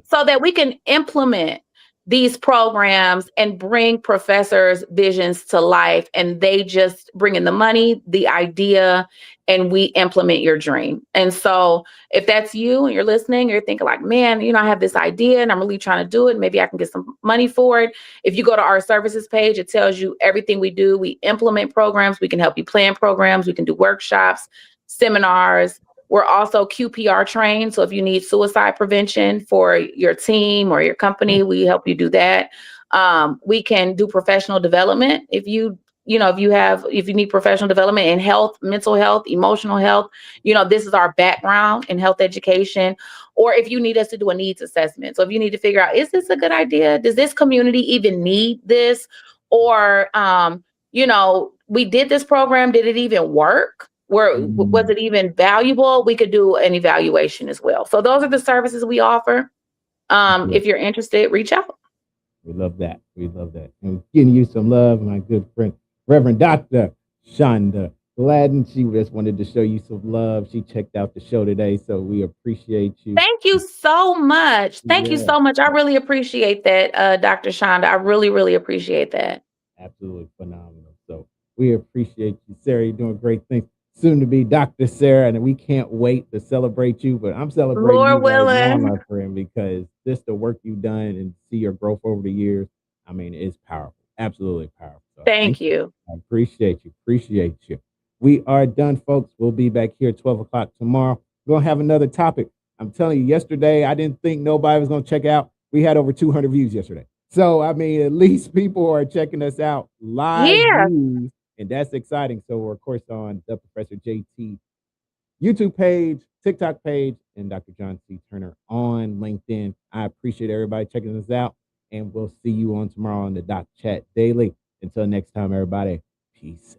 Speaker 2: So that we can implement these programs and bring professors' visions to life, and they just bring in the money, the idea, and we implement your dream. And so if that's you and you're listening, you're thinking like, man, I have this idea and I'm really trying to do it. Maybe I can get some money for it. If you go to our services page, it tells you everything we do. We implement programs. We can help you plan programs. We can do workshops, seminars. We're also QPR trained. So if you need suicide prevention for your team or your company, we help you do that. We can do professional development. If you need professional development in health, mental health, emotional health, this is our background in health education. Or if you need us to do a needs assessment. So if you need to figure out, is this a good idea? Does this community even need this? Or, we did this program. Did it even work? Was it even valuable? We could do an evaluation as well. So those are the services we offer. If you're interested, reach out.
Speaker 1: We love that. We love that. And giving you some love, my good friend, Reverend Dr. Shonda Gladden. She just wanted to show you some love. She checked out the show today, so we appreciate you.
Speaker 2: Thank you so much. Thank you
Speaker 1: Yeah,
Speaker 2: so much. I really appreciate that, Dr. Shonda. I really, really appreciate that.
Speaker 1: absolutely phenomenal. So we appreciate you, Sarah. You're doing great things. Soon to be Dr. Sarah, and we can't wait to celebrate you. But I'm celebrating you
Speaker 2: Lord
Speaker 1: right now,
Speaker 2: willing.
Speaker 1: my friend, because just the work you've done and see your growth over the years, I mean, it's powerful. Absolutely powerful. So thank
Speaker 2: Thank
Speaker 1: you.
Speaker 2: you.
Speaker 1: I appreciate you. Appreciate you. We are done, folks. We'll be back here at 12 o'clock tomorrow. We're going to have another topic. I'm telling you, yesterday, I didn't think nobody was going to check out. We had over 200 views yesterday. So, I mean, at least people are checking us out live
Speaker 2: Yeah.
Speaker 1: views, and that's exciting. So, we're, of course, on the Professor JT YouTube page, TikTok page, and Dr. John C. Turner on LinkedIn. I appreciate everybody checking us out, and we'll see you on tomorrow on the Doc Chat Daily. Until next time, everybody, peace